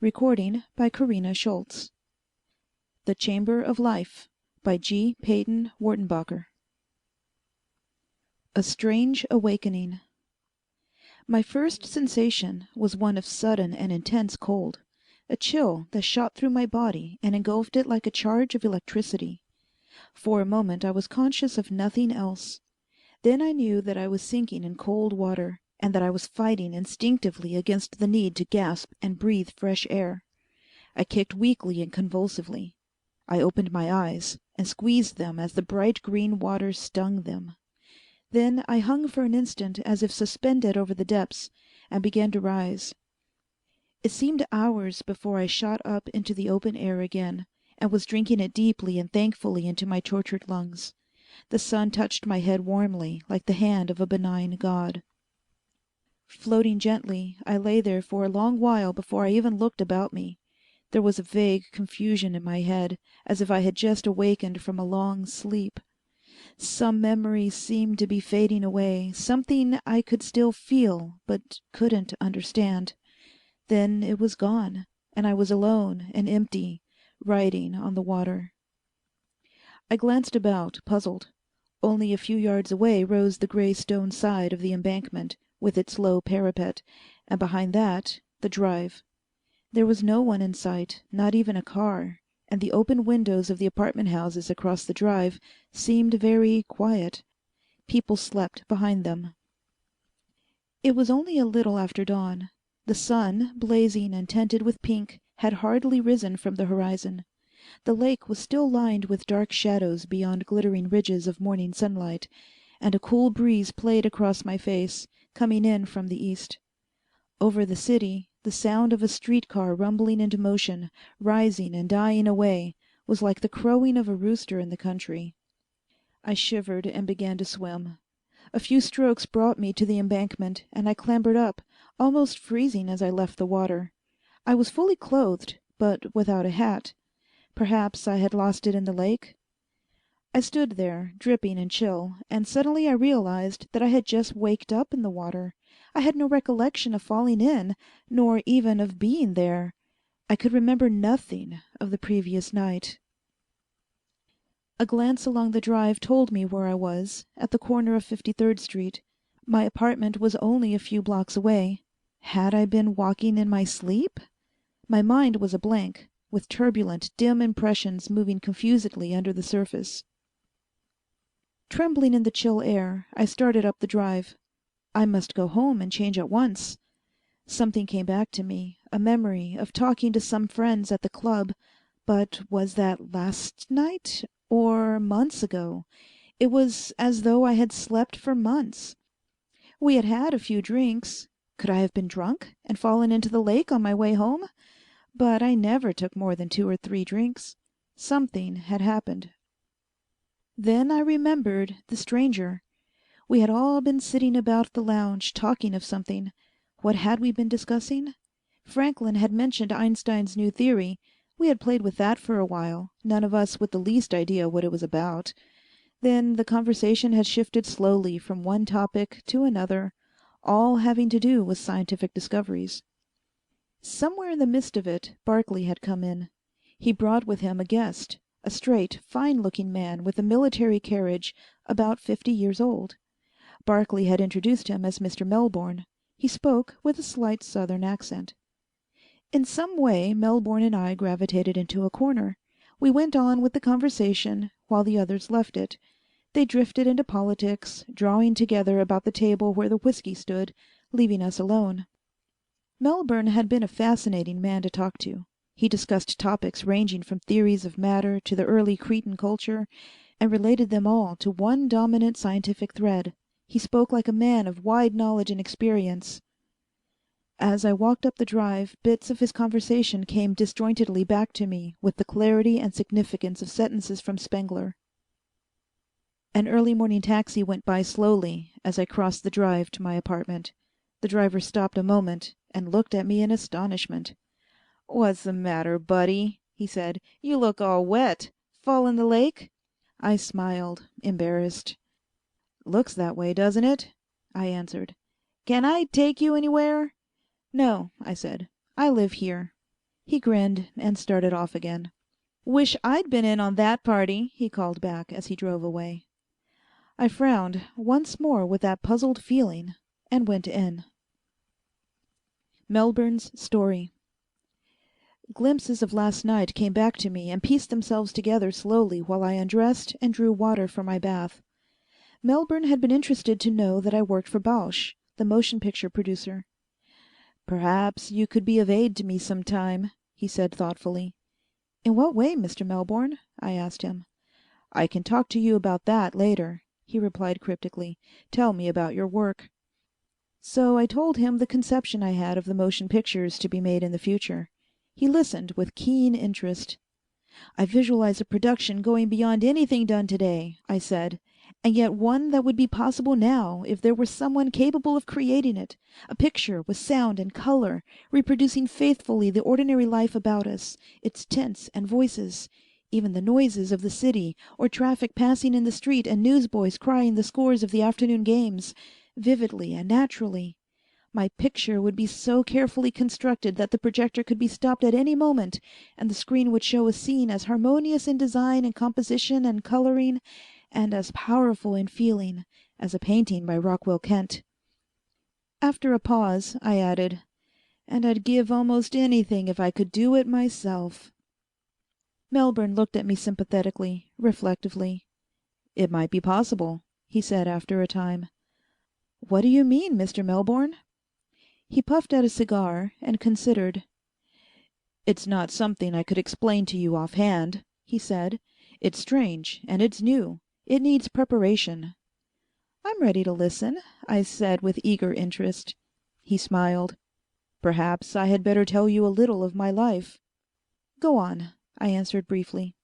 The Chamber of Life by G. Peyton Wertenbaker. A Strange Awakening. My first sensation was one of sudden and intense cold, a chill that shot through my body and engulfed it like a charge of electricity. For a moment I was conscious of nothing else. Then I knew that I was sinking in cold water, and that I was fighting instinctively against the need to gasp and breathe fresh air. I kicked weakly and convulsively. I opened my eyes and squeezed them as the bright green water stung them. Then I hung for an instant as if suspended over the depths, and began to rise. It seemed hours before I shot up into the open air again, and was drinking it deeply and thankfully into my tortured lungs. The sun touched my head warmly, like the hand of a benign god. Floating gently, I lay there for a long while before I even looked about me. There was a vague confusion in my head, as if I had just awakened from a long sleep. Some memory seemed to be fading away, something I could still feel, but couldn't understand. Then it was gone, and I was alone and empty, riding on the water. I glanced about, puzzled. Only a few yards away rose the gray stone side of the embankment, with its low parapet, and behind that, the drive. There was no one in sight, not even a car, and the open windows of the apartment houses across the drive seemed very quiet. People slept behind them. It was only a little after dawn. The sun, blazing and tinted with pink, had hardly risen from the horizon. The lake was still lined with dark shadows beyond glittering ridges of morning sunlight, and a cool breeze played across my face, coming in from the east. Over the city, the sound of a streetcar rumbling into motion, rising and dying away, was like the crowing of a rooster in the country. I shivered and began to swim. A few strokes brought me to the embankment, and I clambered up, almost freezing as I left the water. I was fully clothed, but without a hat. Perhaps I had lost it in the lake? I stood there, dripping and chill, and suddenly I realized that I had just waked up in the water. I had no recollection of falling in, nor even of being there. I could remember nothing of the previous night. A glance along the drive told me where I was, at the corner of 53rd Street. My apartment was only a few blocks away. Had I been walking in my sleep? My mind was a blank, with turbulent, dim impressions moving confusedly under the surface. Trembling in the chill air, I started up the drive. I must go home and change at once. Something came back to me, a memory of talking to some friends at the club. But was that last night or months ago? It was as though I had slept for months. We had had a few drinks. Could I have been drunk and fallen into the lake on my way home? But I never took more than 2 or 3 drinks. Something had happened. Then I remembered the stranger. We had all been sitting about the lounge talking of something. What had we been discussing? Franklin had mentioned Einstein's new theory. We had played with that for a while, none of us with the least idea what it was about. Then the conversation had shifted slowly from one topic to another, all having to do with scientific discoveries. Somewhere in the midst of it, Barclay had come in. He brought with him a guest, a straight, fine-looking man with a military carriage, about 50 years old. Barclay had introduced him as Mr. Melbourne. He spoke with a slight southern accent. In some way Melbourne and I gravitated into a corner. We went on with the conversation while the others left it. They drifted into politics, drawing together about the table where the whiskey stood, leaving us alone. Melbourne had been a fascinating man to talk to. He discussed topics ranging from theories of matter to the early Cretan culture, and related them all to one dominant scientific thread. He spoke like a man of wide knowledge and experience. As I walked up the drive, bits of his conversation came disjointedly back to me with the clarity and significance of sentences from Spengler. An early morning taxi went by slowly as I crossed the drive to my apartment. The driver stopped a moment and looked at me in astonishment. "What's the matter, buddy?" he said. "You look all wet. Fall in the lake?" I smiled, embarrassed. "Looks that way, doesn't it?" I answered. "Can I take you anywhere?" "No," I said. "I live here." He grinned and started off again. "Wish I'd been in on that party," he called back as he drove away. I frowned once more with that puzzled feeling and went in. Melbourne's story. Glimpses of last night came back to me and pieced themselves together slowly while I undressed and drew water for my bath. Melbourne had been interested to know that I worked for Bausch, the motion picture producer. "Perhaps you could be of aid to me sometime," he said thoughtfully. "In what way, Mr. Melbourne?" I asked him. "I can talk to you about that later," he replied cryptically. "Tell me about your work." So I told him the conception I had of the motion pictures to be made in the future. He listened with keen interest. "I visualize a production going beyond anything done today," I said, "and yet one that would be possible now if there were someone capable of creating it, a picture with sound and color, reproducing faithfully the ordinary life about us, its tints and voices, even the noises of the city, or traffic passing in the street and newsboys crying the scores of the afternoon games, vividly and naturally. My picture would be so carefully constructed that the projector could be stopped at any moment, and the screen would show a scene as harmonious in design and composition and coloring, and as powerful in feeling, as a painting by Rockwell Kent." After a pause, I added, "And I'd give almost anything if I could do it myself." Melbourne looked at me sympathetically, reflectively. "It might be possible," he said after a time. "What do you mean, Mr. Melbourne?" He puffed at a cigar and considered. "It's not something I could explain to you offhand," he said. "It's strange, and it's new. It needs preparation." "I'm ready to listen," I said with eager interest. He smiled. "Perhaps I had better tell you a little of my life." "Go on," I answered briefly.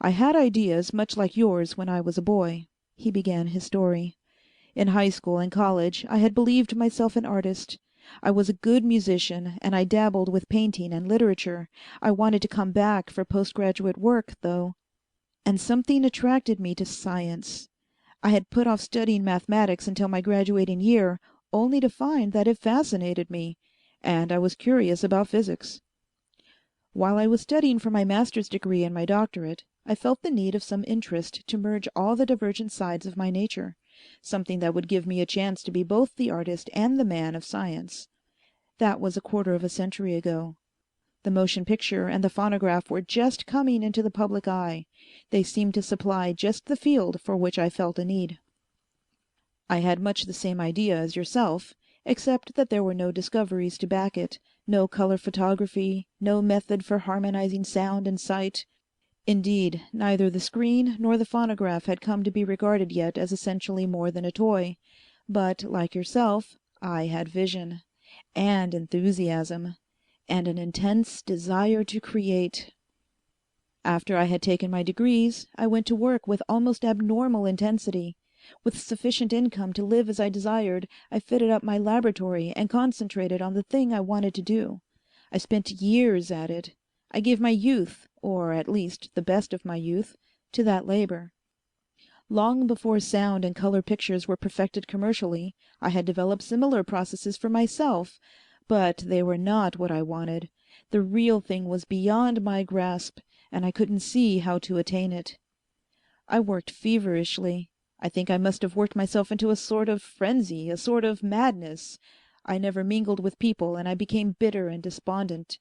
"I had ideas much like yours when I was a boy," he began his story. "In high school and college I had believed myself an artist. I was a good musician, and I dabbled with painting and literature. I wanted to come back for postgraduate work, though. And something attracted me to science. I had put off studying mathematics until my graduating year, only to find that it fascinated me, and I was curious about physics. While I was studying for my master's degree and my doctorate, I felt the need of some interest to merge all the divergent sides of my nature, something that would give me a chance to be both the artist and the man of science. That was a quarter of a century ago. The motion picture and the phonograph were just coming into the public eye. They seemed to supply just the field for which I felt a need. I had much the same idea as yourself, except that there were no discoveries to back it, no color photography, no method for harmonizing sound and sight. Indeed, neither the screen nor the phonograph had come to be regarded yet as essentially more than a toy. But, like yourself, I had vision, and enthusiasm, and an intense desire to create. After I had taken my degrees, I went to work with almost abnormal intensity. With sufficient income to live as I desired, I fitted up my laboratory and concentrated on the thing I wanted to do. I spent years at it. I gave my youth, or at least the best of my youth, to that labor. Long before sound and color pictures were perfected commercially, I had developed similar processes for myself, but they were not what I wanted. The real thing was beyond my grasp, and I couldn't see how to attain it. I worked feverishly. I think I must have worked myself into a sort of frenzy, a sort of madness. I never mingled with people, and I became bitter and despondent.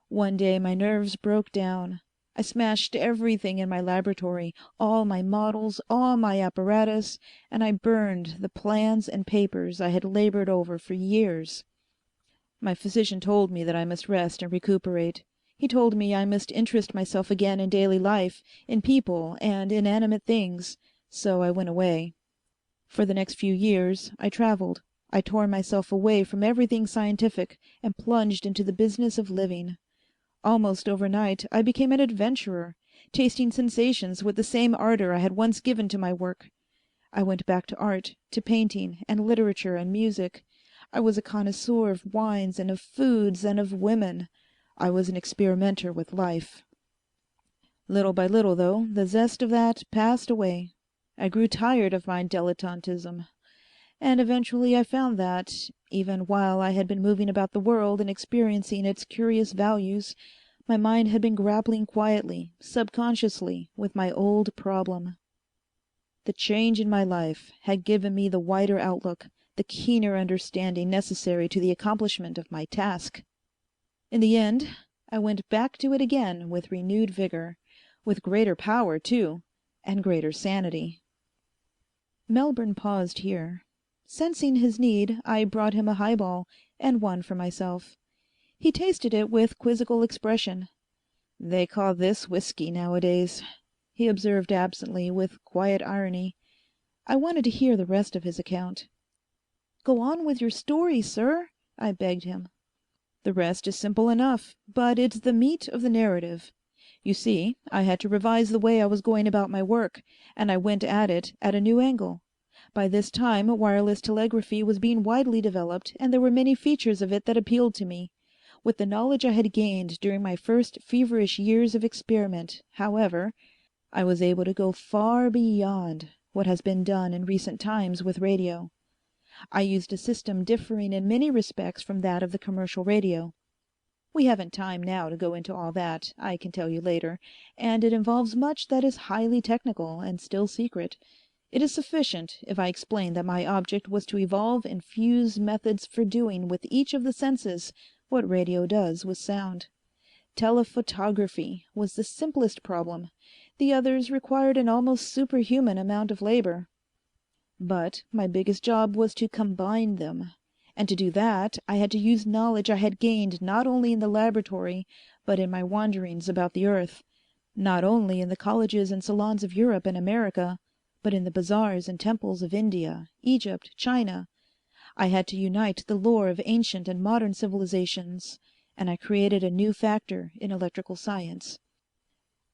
One day my nerves broke down. I smashed everything in my laboratory, all my models, all my apparatus, and I burned the plans and papers I had labored over for years. My physician told me that I must rest and recuperate. He told me I must interest myself again in daily life, in people and inanimate things, so I went away. For the next few years I traveled. I tore myself away from everything scientific and plunged into the business of living. Almost overnight I became an adventurer, tasting sensations with the same ardor I had once given to my work. I went back to art, to painting and literature and music. I was a connoisseur of wines and of foods and of women. I was an experimenter with life. Little by little, though, the zest of that passed away. I grew tired of my dilettantism. And eventually I found that, even while I had been moving about the world and experiencing its curious values, my mind had been grappling quietly, subconsciously, with my old problem. The change in my life had given me the wider outlook, the keener understanding necessary to the accomplishment of my task. In the end, I went back to it again with renewed vigor, with greater power, too, and greater sanity. Melbourne paused here. Sensing his need, I brought him a highball, and one for myself. He tasted it with quizzical expression. "They call this whiskey nowadays," he observed absently, with quiet irony. I wanted to hear the rest of his account. "Go on with your story, sir," I begged him. "The rest is simple enough, but it's the meat of the narrative. You see, I had to revise the way I was going about my work, and I went at it at a new angle. By this time, wireless telegraphy was being widely developed, and there were many features of it that appealed to me. With the knowledge I had gained during my first feverish years of experiment, however, I was able to go far beyond what has been done in recent times with radio. I used a system differing in many respects from that of the commercial radio. We haven't time now to go into all that, I can tell you later, and it involves much that is highly technical and still secret. It is sufficient if I explain that my object was to evolve and fuse methods for doing with each of the senses what radio does with sound. Telephotography was the simplest problem. The others required an almost superhuman amount of labor. But my biggest job was to combine them. And to do that, I had to use knowledge I had gained not only in the laboratory, but in my wanderings about the earth. Not only in the colleges and salons of Europe and America, but in the bazaars and temples of India, Egypt, China. I had to unite the lore of ancient and modern civilizations, and I created a new factor in electrical science.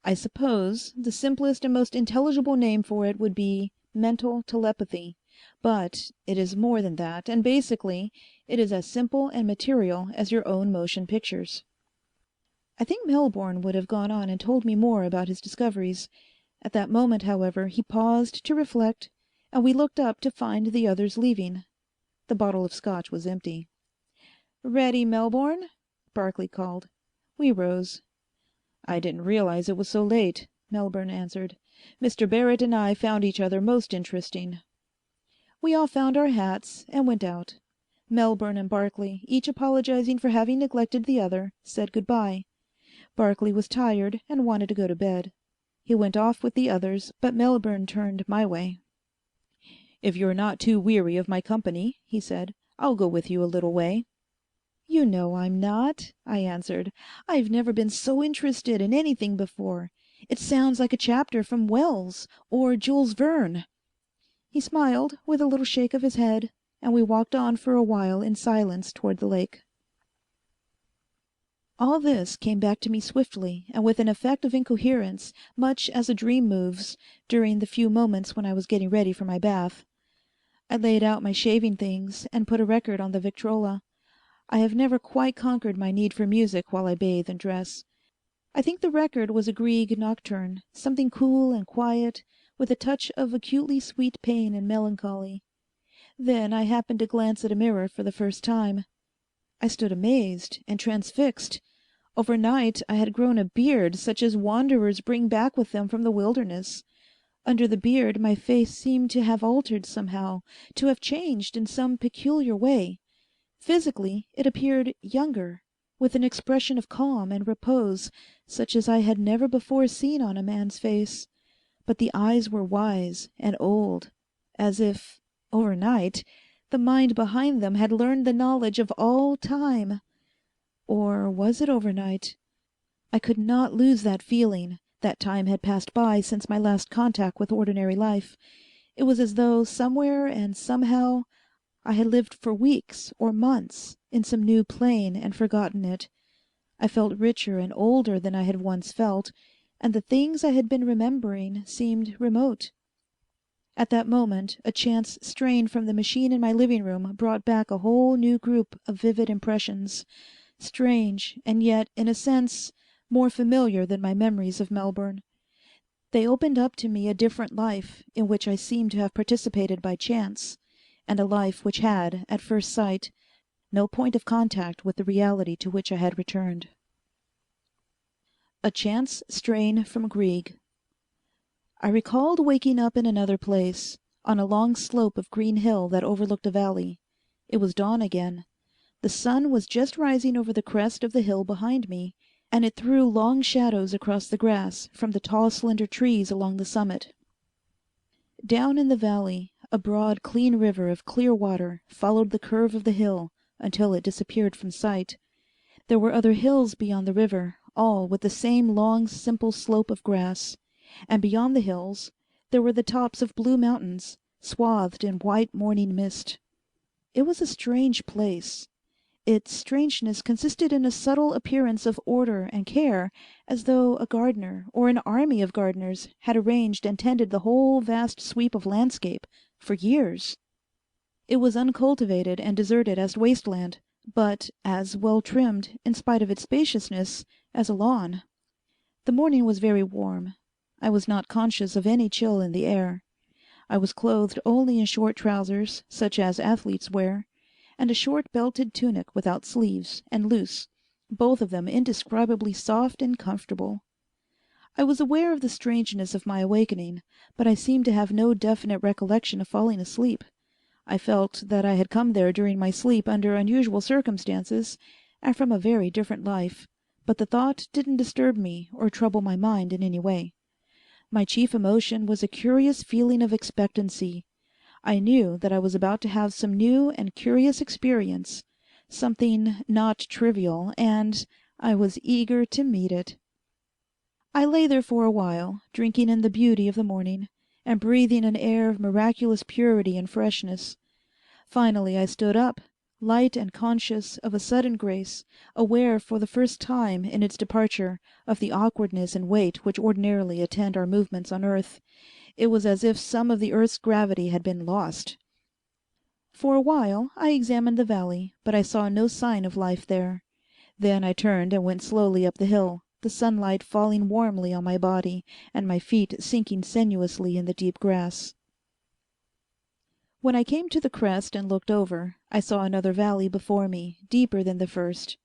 I suppose the simplest and most intelligible name for it would be mental telepathy, but it is more than that, and basically it is as simple and material as your own motion pictures. I think Melbourne would have gone on and told me more about his discoveries. At that moment, however, he paused to reflect, and we looked up to find the others leaving. The bottle of scotch was empty. "Ready, Melbourne?" Barclay called. We rose. "I didn't realize it was so late," Melbourne answered. "Mr. Barrett and I found each other most interesting." We all found our hats and went out. Melbourne and Barclay, each apologizing for having neglected the other, said goodbye. Barclay was tired and wanted to go to bed. He went off with the others, but Melbourne turned my way. "If you're not too weary of my company," he said, "I'll go with you a little way." "You know I'm not," I answered. "I've never been so interested in anything before. It sounds like a chapter from Wells or Jules Verne." He smiled with a little shake of his head, and we walked on for a while in silence toward the lake. All this came back to me swiftly and with an effect of incoherence, much as a dream moves, during the few moments when I was getting ready for my bath. I laid out my shaving things and put a record on the Victrola. I have never quite conquered my need for music while I bathe and dress. I think the record was a Grieg nocturne, something cool and quiet, with a touch of acutely sweet pain and melancholy. Then I happened to glance at a mirror for the first time. I stood amazed and transfixed. Overnight I had grown a beard such as wanderers bring back with them from the wilderness. Under the beard my face seemed to have altered somehow, to have changed in some peculiar way. Physically it appeared younger, with an expression of calm and repose such as I had never before seen on a man's face. But the eyes were wise and old, as if, overnight, the mind behind them had learned the knowledge of all time. Or was it overnight? I could not lose that feeling that time had passed by since my last contact with ordinary life. It was as though somewhere and somehow I had lived for weeks or months in some new plane and forgotten it. I felt richer and older than I had once felt, and the things I had been remembering seemed remote. At that moment a chance strain from the machine in my living room brought back a whole new group of vivid impressions, strange and yet, in a sense, more familiar than my memories of Melbourne. They opened up to me a different life, in which I seemed to have participated by chance, and a life which had, at first sight, no point of contact with the reality to which I had returned. A Chance Strain from Grieg. I recalled waking up in another place, on a long slope of green hill that overlooked a valley. It was dawn again. The sun was just rising over the crest of the hill behind me, and it threw long shadows across the grass from the tall, slender trees along the summit. Down in the valley, a broad, clean river of clear water followed the curve of the hill until it disappeared from sight. There were other hills beyond the river, all with the same long, simple slope of grass. And beyond the hills, there were the tops of blue mountains, swathed in white morning mist. It was a strange place. Its strangeness consisted in a subtle appearance of order and care, as though a gardener or an army of gardeners had arranged and tended the whole vast sweep of landscape for years. It was uncultivated and deserted as wasteland, but as well trimmed, in spite of its spaciousness, as a lawn. The morning was very warm. I was not conscious of any chill in the air. I was clothed only in short trousers, such as athletes wear, and a short belted tunic without sleeves, and loose, both of them indescribably soft and comfortable. I was aware of the strangeness of my awakening, but I seemed to have no definite recollection of falling asleep. I felt that I had come there during my sleep under unusual circumstances, and from a very different life, but the thought didn't disturb me or trouble my mind in any way. My chief emotion was a curious feeling of expectancy. I knew that I was about to have some new and curious experience, something not trivial, and I was eager to meet it. I lay there for a while, drinking in the beauty of the morning, and breathing an air of miraculous purity and freshness. Finally I stood up, light and conscious of a sudden grace, aware for the first time in its departure of the awkwardness and weight which ordinarily attend our movements on earth. It was as if some of the earth's gravity had been lost. For a while I examined the valley, but I saw no sign of life there. Then I turned and went slowly up the hill, the sunlight falling warmly on my body, and my feet sinking sinuously in the deep grass. When I came to the crest and looked over, I saw another valley before me, deeper than the first.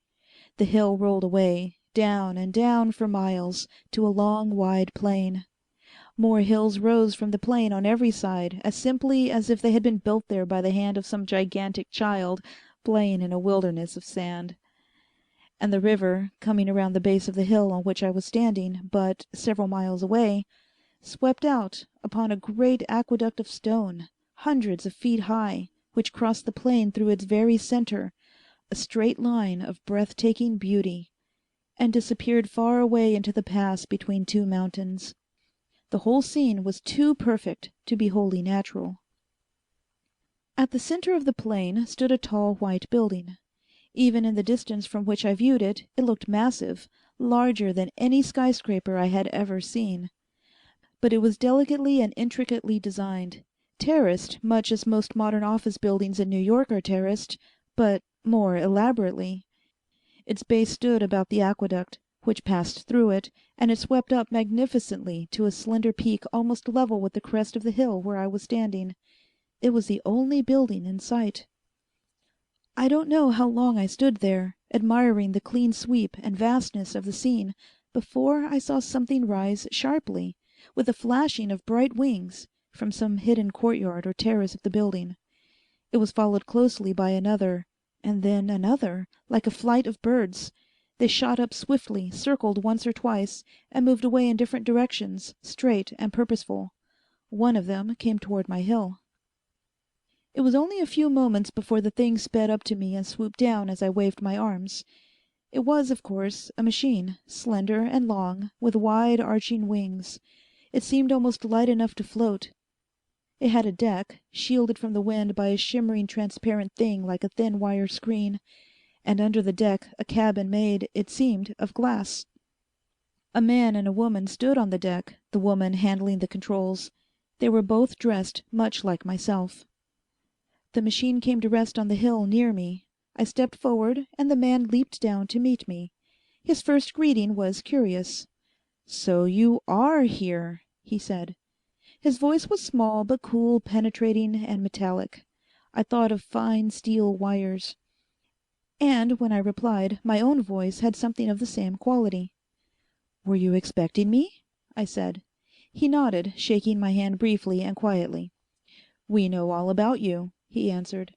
The hill rolled away, down and down for miles, to a long, wide plain. More hills rose from the plain on every side, as simply as if they had been built there by the hand of some gigantic child playing in a wilderness of sand. And the river, coming around the base of the hill on which I was standing, but several miles away, swept out upon a great aqueduct of stone, hundreds of feet high, which crossed the plain through its very center, a straight line of breathtaking beauty, and disappeared far away into the pass between two mountains. The whole scene was too perfect to be wholly natural. At the center of the plain stood a tall white building. Even in the distance from which I viewed it, it looked massive, larger than any skyscraper I had ever seen. But it was delicately and intricately designed, terraced much as most modern office buildings in New York are terraced, but more elaborately. Its base stood about the aqueduct, which passed through it, and it swept up magnificently to a slender peak almost level with the crest of the hill where I was standing. It was the only building in sight. I don't know how long I stood there, admiring the clean sweep and vastness of the scene, before I saw something rise sharply, with a flashing of bright wings, from some hidden courtyard or terrace of the building. It was followed closely by another, and then another, like a flight of birds. They shot up swiftly, circled once or twice, and moved away in different directions, straight and purposeful. One of them came toward my hill. It was only a few moments before the thing sped up to me and swooped down as I waved my arms. It was, of course, a machine, slender and long, with wide arching wings. It seemed almost light enough to float. It had a deck, shielded from the wind by a shimmering transparent thing like a thin wire screen, and under the deck a cabin made, it seemed, of glass. A man and a woman stood on the deck, the woman handling the controls. They were both dressed much like myself. The machine came to rest on the hill near me. I stepped forward, and the man leaped down to meet me. His first greeting was curious. "So you are here," he said. His voice was small but cool, penetrating, and metallic. I thought of fine steel wires. And when I replied, my own voice had something of the same quality. "Were you expecting me?" I said. He nodded, shaking my hand briefly and quietly. "We know all about you," he answered.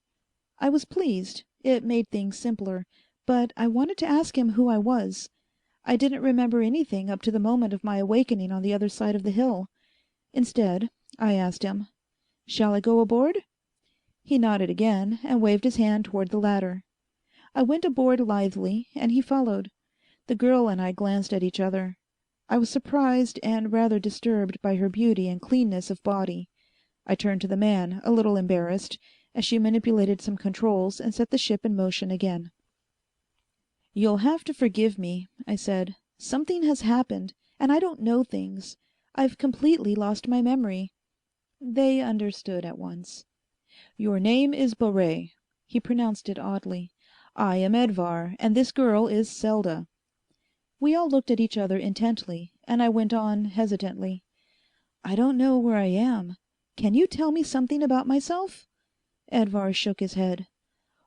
I was pleased. It made things simpler. But I wanted to ask him who I was. I didn't remember anything up to the moment of my awakening on the other side of the hill. Instead, I asked him, "Shall I go aboard?" He nodded again and waved his hand toward the ladder. I went aboard lithely, and he followed. The girl and I glanced at each other. I was surprised and rather disturbed by her beauty and cleanness of body. I turned to the man, a little embarrassed, as she manipulated some controls and set the ship in motion again. "You'll have to forgive me," I said. "Something has happened, and I don't know things. I've completely lost my memory." They understood at once. "Your name is Baret." He pronounced it oddly. "I am Edvar, and this girl is Selda." We all looked at each other intently, and I went on hesitantly. "I don't know where I am. Can you tell me something about myself?" Edvar shook his head.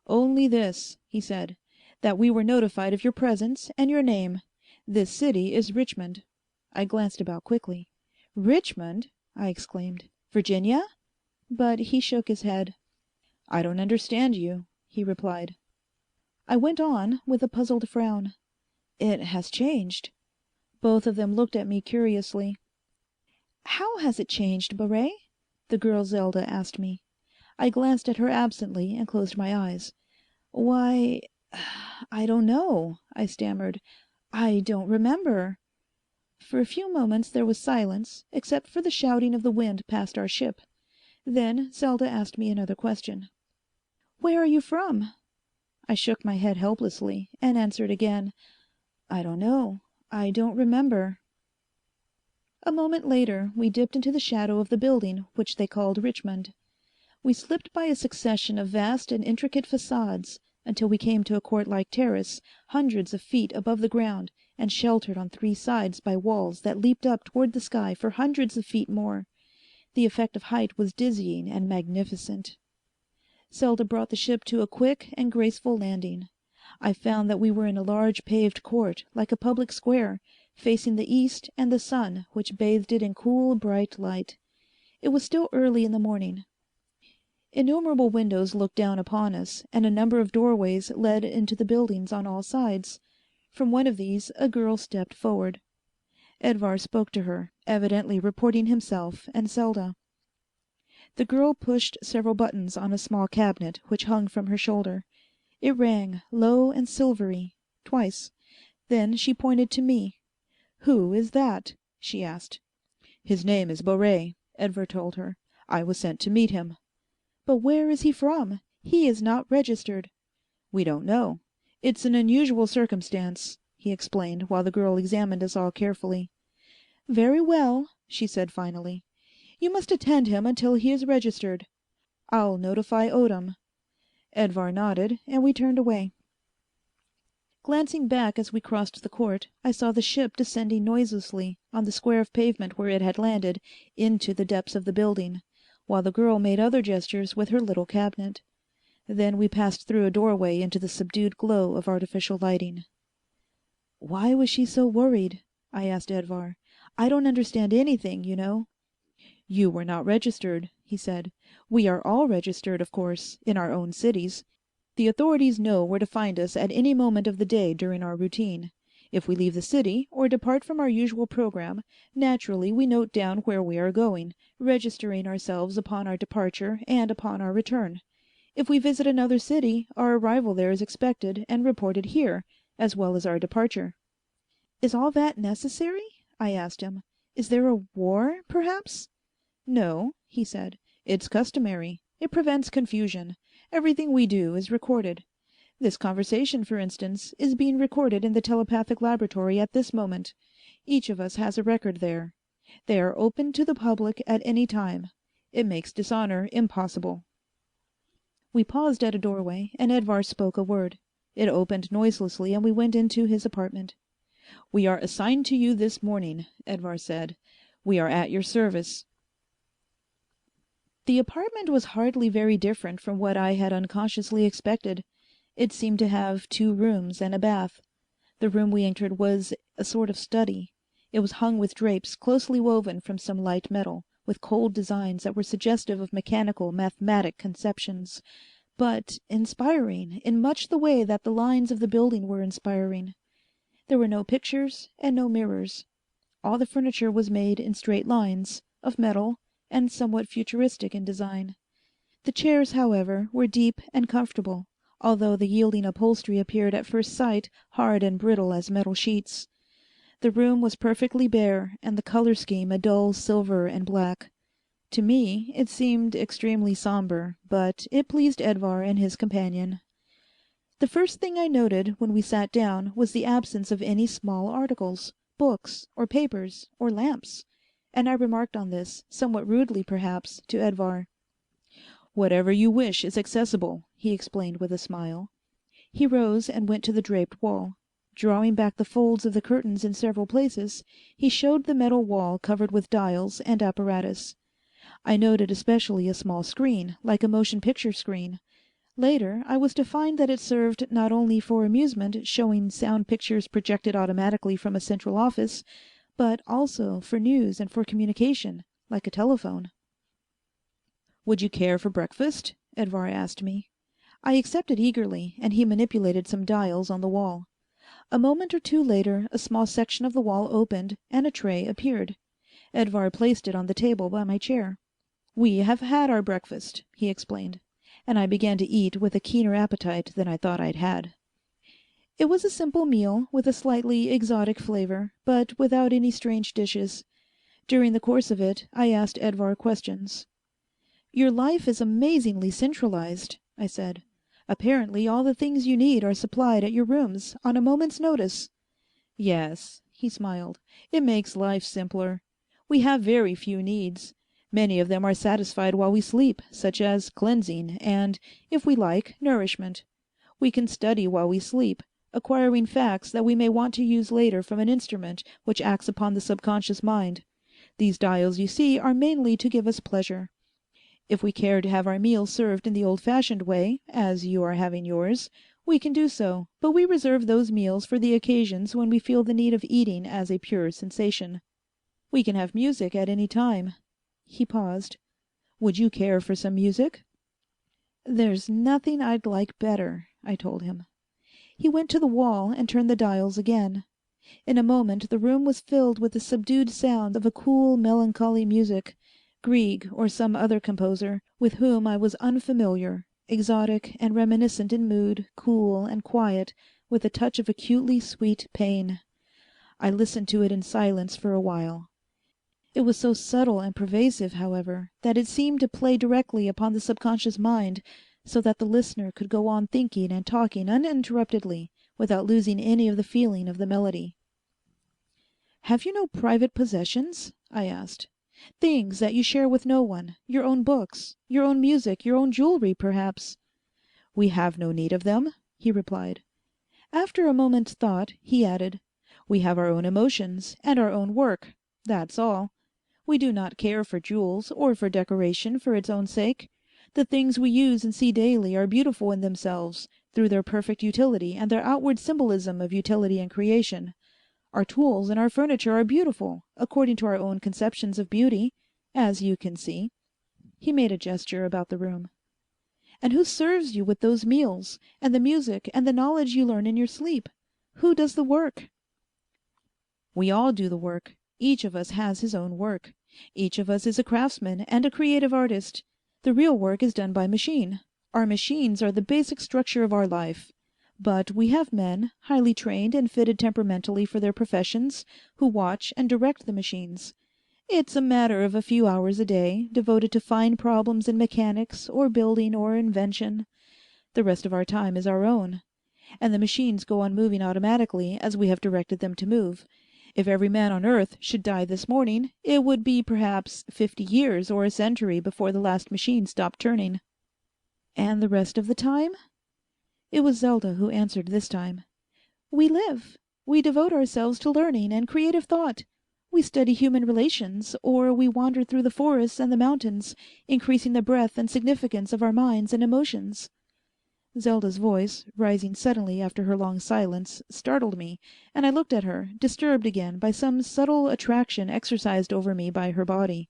"Only this," he said, "that we were notified of your presence and your name. This city is Richmond." I glanced about quickly. "Richmond?" I exclaimed. "Virginia?" But he shook his head. "I don't understand you," he replied. I went on, with a puzzled frown. "It has changed." Both of them looked at me curiously. "How has it changed, Baret?" the girl Zelda asked me. I glanced at her absently and closed my eyes. "Why, I don't know," I stammered. "I don't remember." For a few moments there was silence, except for the shouting of the wind past our ship. Then Zelda asked me another question. "Where are you from?" I shook my head helplessly, and answered again, "I don't know. I don't remember." A moment later we dipped into the shadow of the building which they called Richmond. We slipped by a succession of vast and intricate facades until we came to a court-like terrace, hundreds of feet above the ground and sheltered on three sides by walls that leaped up toward the sky for hundreds of feet more. The effect of height was dizzying and magnificent. Selda brought the ship to a quick and graceful landing. I found that we were in a large paved court, like a public square, facing the east and the sun, which bathed it in cool, bright light. It was still early in the morning. Innumerable windows looked down upon us, and a number of doorways led into the buildings on all sides. From one of these a girl stepped forward. Edvar spoke to her, evidently reporting himself and Selda. The girl pushed several buttons on a small cabinet which hung from her shoulder. It rang, low and silvery, twice. Then she pointed to me. "Who is that?" she asked. "His name is Baret," Edvar told her. "I was sent to meet him." "But where is he from? He is not registered." "We don't know. It's an unusual circumstance," he explained, while the girl examined us all carefully. "Very well," she said finally. "You must attend him until he is registered. I'll notify Odom." Edvar nodded, and we turned away. Glancing back as we crossed the court, I saw the ship descending noiselessly, on the square of pavement where it had landed, into the depths of the building, while the girl made other gestures with her little cabinet. Then we passed through a doorway into the subdued glow of artificial lighting. "Why was she so worried?" I asked Edvar. "I don't understand anything, you know." "You were not registered," he said. "We are all registered, of course, in our own cities. The authorities know where to find us at any moment of the day during our routine. If we leave the city, or depart from our usual program, naturally we note down where we are going, registering ourselves upon our departure and upon our return. If we visit another city, our arrival there is expected and reported here, as well as our departure." "Is all that necessary?" I asked him. "Is there a war, perhaps?" "No," he said. "It's customary. It prevents confusion. Everything we do is recorded. This conversation, for instance, is being recorded in the telepathic laboratory at this moment. Each of us has a record there. They are open to the public at any time. It makes dishonor impossible." We paused at a doorway, and Edvar spoke a word. It opened noiselessly, and we went into his apartment. "We are assigned to you this morning," Edvar said. "We are at your service." The apartment was hardly very different from what I had unconsciously expected. It seemed to have 2 rooms and a bath. The room we entered was a sort of study. It was hung with drapes closely woven from some light metal, with cold designs that were suggestive of mechanical, mathematic conceptions, but inspiring in much the way that the lines of the building were inspiring. There were no pictures and no mirrors. All the furniture was made in straight lines, of metal, and somewhat futuristic in design. The chairs, however, were deep and comfortable, although the yielding upholstery appeared at first sight hard and brittle as metal sheets. The room was perfectly bare, and the color scheme a dull silver and black. To me it seemed extremely somber, but it pleased Edvar and his companion. The first thing I noted when we sat down was the absence of any small articles, books, or papers, or lamps, and I remarked on this, somewhat rudely perhaps, to Edvar. "Whatever you wish is accessible," he explained with a smile. He rose and went to the draped wall. Drawing back the folds of the curtains in several places, he showed the metal wall covered with dials and apparatus. I noted especially a small screen, like a motion picture screen. Later, I was to find that it served not only for amusement, showing sound pictures projected automatically from a central office, but also for news and for communication, like a telephone. "Would you care for breakfast?" Edvar asked me. I accepted eagerly, and he manipulated some dials on the wall. A moment or two later, a small section of the wall opened, and a tray appeared. Edvar placed it on the table by my chair. "We have had our breakfast," he explained, and I began to eat with a keener appetite than I thought I'd had. It was a simple meal with a slightly exotic flavor, but without any strange dishes. During the course of it, I asked Edvar questions. "Your life is amazingly centralized," I said. "Apparently all the things you need are supplied at your rooms, on a moment's notice." "Yes," he smiled. "It makes life simpler. We have very few needs. Many of them are satisfied while we sleep, such as cleansing and, if we like, nourishment. We can study while we sleep, acquiring facts that we may want to use later from an instrument which acts upon the subconscious mind. These dials you see are mainly to give us pleasure. If we care to have our meals served in the old-fashioned way, as you are having yours, we can do so, but we reserve those meals for the occasions when we feel the need of eating as a pure sensation. We can have music at any time." He paused. "Would you care for some music?" "There's nothing I'd like better," I told him. He went to the wall and turned the dials again. In a moment the room was filled with the subdued sound of a cool, melancholy music. Grieg, or some other composer, with whom I was unfamiliar, exotic and reminiscent in mood, cool and quiet, with a touch of acutely sweet pain. I listened to it in silence for a while. It was so subtle and pervasive, however, that it seemed to play directly upon the subconscious mind, so that the listener could go on thinking and talking uninterruptedly, without losing any of the feeling of the melody. "Have you no private possessions?" I asked. "Things that you share with no one, your own books, your own music, your own jewelry, perhaps?" "We have no need of them," he replied. After a moment's thought, he added, "We have our own emotions, and our own work. That's all. We do not care for jewels, or for decoration for its own sake. The things we use and see daily are beautiful in themselves, through their perfect utility and their outward symbolism of utility and creation. Our tools and our furniture are beautiful, according to our own conceptions of beauty, as you can see." He made a gesture about the room. "And who serves you with those meals, and the music, and the knowledge you learn in your sleep? Who does the work?" "We all do the work. Each of us has his own work. Each of us is a craftsman and a creative artist. The real work is done by machine. Our machines are the basic structure of our life. But we have men, highly trained and fitted temperamentally for their professions, who watch and direct the machines. It's a matter of a few hours a day, devoted to fine problems in mechanics, or building, or invention. The rest of our time is our own. And the machines go on moving automatically as we have directed them to move. If every man on Earth should die this morning, it would be perhaps 50 years or a century before the last machine stopped turning." "And the rest of the time?" It was Zelda who answered this time. "We live. We devote ourselves to learning and creative thought. We study human relations, or we wander through the forests and the mountains, increasing the breadth and significance of our minds and emotions." Zelda's voice, rising suddenly after her long silence, startled me, and I looked at her, disturbed again by some subtle attraction exercised over me by her body.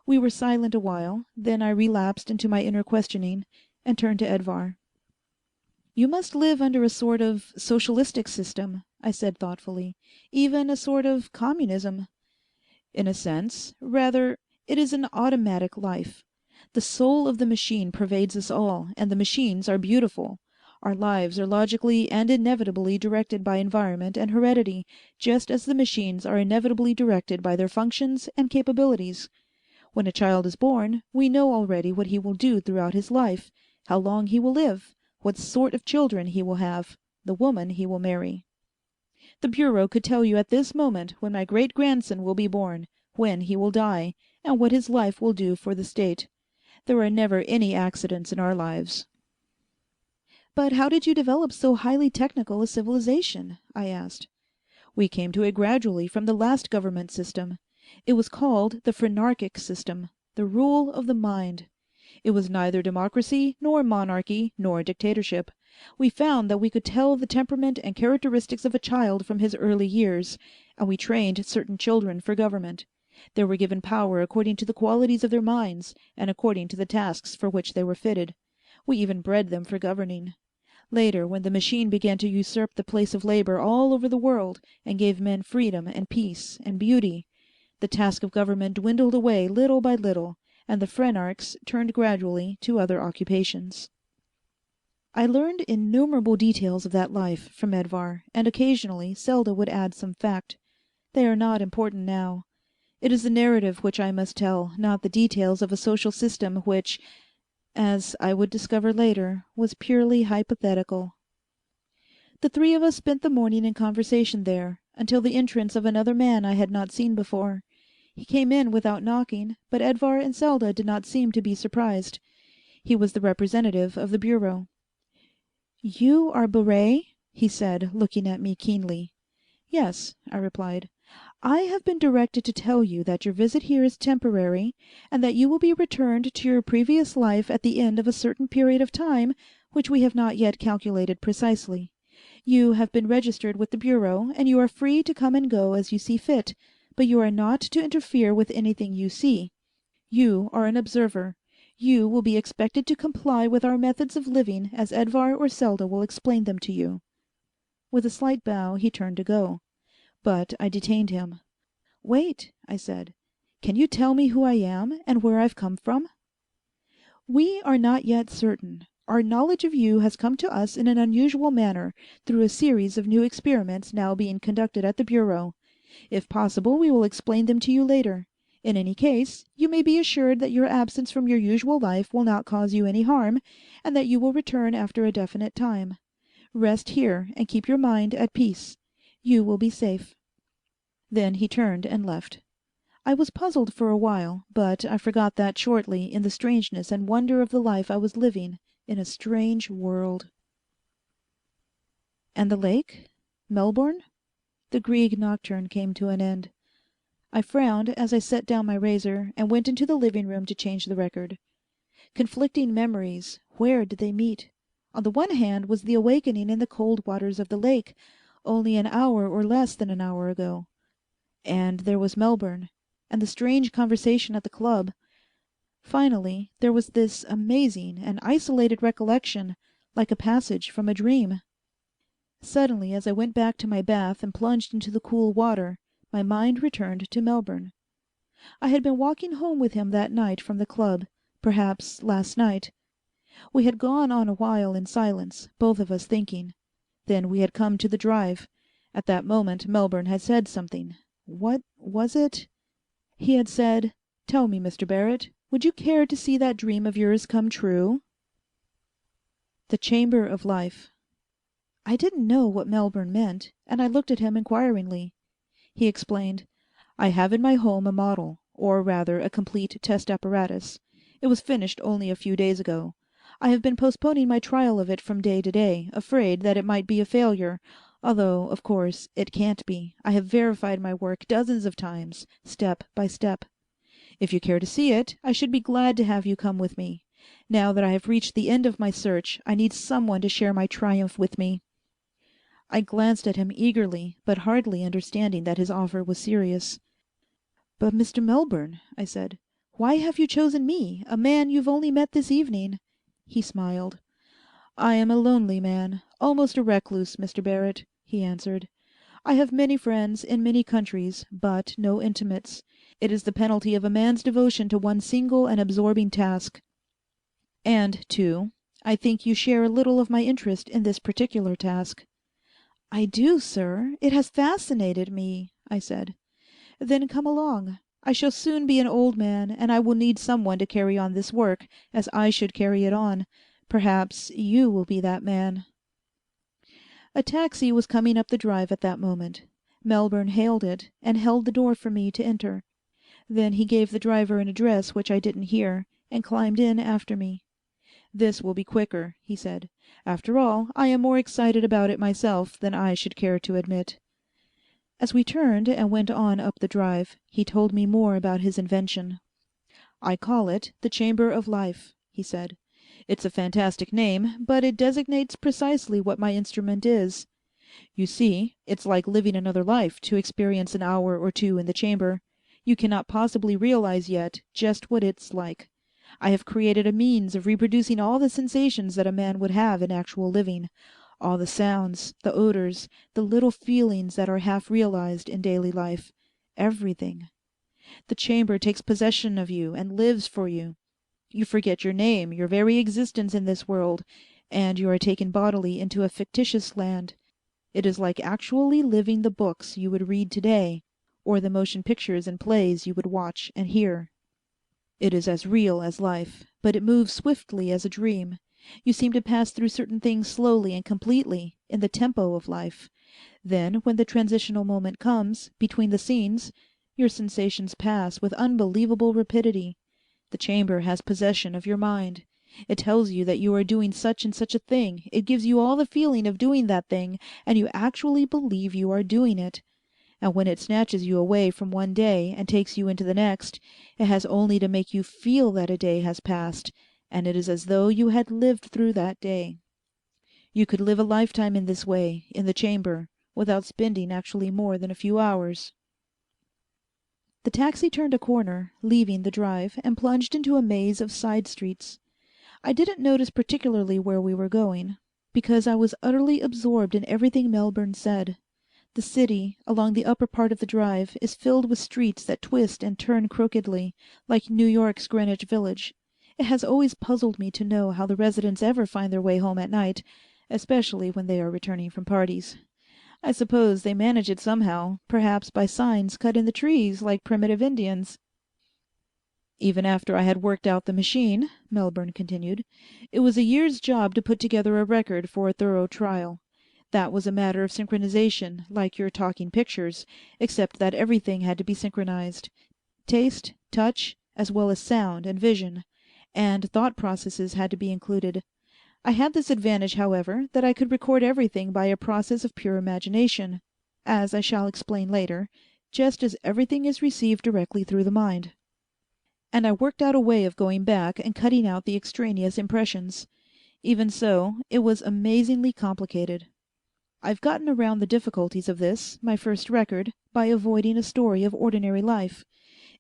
We were silent a while, then I relapsed into my inner questioning, and turned to Edvar. "You must live under a sort of socialistic system," I said thoughtfully. "Even a sort of communism." "In a sense. Rather, it is an automatic life. The soul of the machine pervades us all, and the machines are beautiful. Our lives are logically and inevitably directed by environment and heredity, just as the machines are inevitably directed by their functions and capabilities. When a child is born, we know already what he will do throughout his life, how long he will live, what sort of children he will have, the woman he will marry. The Bureau could tell you at this moment when my great grandson will be born, when he will die, and what his life will do for the state. There are never any accidents in our lives." "But how did you develop so highly technical a civilization?" I asked. "We came to it gradually from the last government system. It was called the Phrenarchic system, the rule of the mind. It was neither democracy, nor monarchy, nor dictatorship. We found that we could tell the temperament and characteristics of a child from his early years, and we trained certain children for government. They were given power according to the qualities of their minds, and according to the tasks for which they were fitted. We even bred them for governing. Later, when the machine began to usurp the place of labor all over the world, and gave men freedom and peace and beauty, the task of government dwindled away little by little, and the Phrenarchs turned gradually to other occupations." I learned innumerable details of that life from Edvar, and occasionally Selda would add some fact. They are not important now. It is the narrative which I must tell, not the details of a social system which, as I would discover later, was purely hypothetical. The three of us spent the morning in conversation there, until the entrance of another man I had not seen before. He came in without knocking, but Edvar and Selda did not seem to be surprised. He was the representative of the Bureau. "You are Baret?" he said, looking at me keenly. "Yes," I replied. "I have been directed to tell you that your visit here is temporary, and that you will be returned to your previous life at the end of a certain period of time, which we have not yet calculated precisely. You have been registered with the Bureau, and you are free to come and go as you see fit, but you are not to interfere with anything you see. You are an observer. You will be expected to comply with our methods of living as Edvar or Selda will explain them to you." With a slight bow he turned to go. But I detained him. "Wait," I said. "Can you tell me who I am, and where I've come from?" "We are not yet certain. Our knowledge of you has come to us in an unusual manner, through a series of new experiments now being conducted at the Bureau. If possible, we will explain them to you later. In any case, you may be assured that your absence from your usual life will not cause you any harm, and that you will return after a definite time. Rest here and keep your mind at peace. You will be safe." Then he turned and left. I was puzzled for a while, but I forgot that shortly in the strangeness and wonder of the life I was living in a strange world. And the lake? Melbourne? The Grieg nocturne came to an end. I frowned as I set down my razor and went into the living room to change the record. Conflicting memories, where did they meet? On the one hand was the awakening in the cold waters of the lake, only an hour or less than an hour ago. And there was Melbourne, and the strange conversation at the club. Finally, there was this amazing and isolated recollection, like a passage from a dream. Suddenly, as I went back to my bath and plunged into the cool water, my mind returned to Melbourne. I had been walking home with him that night from the club, perhaps last night. We had gone on a while in silence, both of us thinking. Then we had come to the drive. At that moment Melbourne had said something. What was it? He had said, "Tell me, Mr. Barrett, would you care to see that dream of yours come true?" The Chamber of Life. I didn't know what Melbourne meant, and I looked at him inquiringly. He explained, "I have in my home a model, or rather a complete test apparatus. It was finished only a few days ago. I have been postponing my trial of it from day to day, afraid that it might be a failure, Although, of course, it can't be. I have verified my work dozens of times, step by step. If you care to see it, I should be glad to have you come with me. Now that I have reached the end of my search, I need someone to share my triumph with me." I glanced at him eagerly, but hardly understanding that his offer was serious. "But, Mr. Melbourne," I said, "why have you chosen me, a man you've only met this evening?" He smiled. "I am a lonely man, almost a recluse, Mr. Barrett," he answered. "I have many friends in many countries, but no intimates. It is the penalty of a man's devotion to one single and absorbing task. And, too, I think you share a little of my interest in this particular task." "I do, sir. It has fascinated me," I said. "Then come along. I shall soon be an old man, and I will need someone to carry on this work as I should carry it on. Perhaps you will be that man." A taxi was coming up the drive at that moment. Melbourne hailed it, and held the door for me to enter. Then he gave the driver an address which I didn't hear, and climbed in after me. "This will be quicker," he said. "After all, I am more excited about it myself than I should care to admit." As we turned and went on up the drive, he told me more about his invention. "I call it the Chamber of Life," he said. "It's a fantastic name, but it designates precisely what my instrument is. You see, it's like living another life to experience an hour or two in the chamber. You cannot possibly realize yet just what it's like. I have created a means of reproducing all the sensations that a man would have in actual living. All the sounds, the odors, the little feelings that are half realized in daily life. Everything. The chamber takes possession of you and lives for you. You forget your name, your very existence in this world, and you are taken bodily into a fictitious land. It is like actually living the books you would read today, or the motion pictures and plays you would watch and hear. It is as real as life, but it moves swiftly as a dream. You seem to pass through certain things slowly and completely, in the tempo of life. Then, when the transitional moment comes, between the scenes, your sensations pass with unbelievable rapidity. The chamber has possession of your mind. It tells you that you are doing such and such a thing. It gives you all the feeling of doing that thing, and you actually believe you are doing it. And when it snatches you away from one day and takes you into the next, it has only to make you feel that a day has passed, and it is as though you had lived through that day. You could live a lifetime in this way, in the chamber, without spending actually more than a few hours. The taxi turned a corner, leaving the drive, and plunged into a maze of side streets. I didn't notice particularly where we were going, because I was utterly absorbed in everything Melbourne said. The city, along the upper part of the drive, is filled with streets that twist and turn crookedly, like New York's Greenwich Village. It has always puzzled me to know how the residents ever find their way home at night, especially when they are returning from parties. I suppose they manage it somehow, perhaps by signs cut in the trees like primitive Indians. "Even after I had worked out the machine," Melbourne continued, "it was a year's job to put together a record for a thorough trial. That was a matter of synchronization, like your talking pictures, except that everything had to be synchronized. Taste, touch, as well as sound and vision. And thought processes had to be included. I had this advantage, however, that I could record everything by a process of pure imagination, as I shall explain later, just as everything is received directly through the mind. And I worked out a way of going back and cutting out the extraneous impressions. Even so, it was amazingly complicated. I've gotten around the difficulties of this, my first record, by avoiding a story of ordinary life.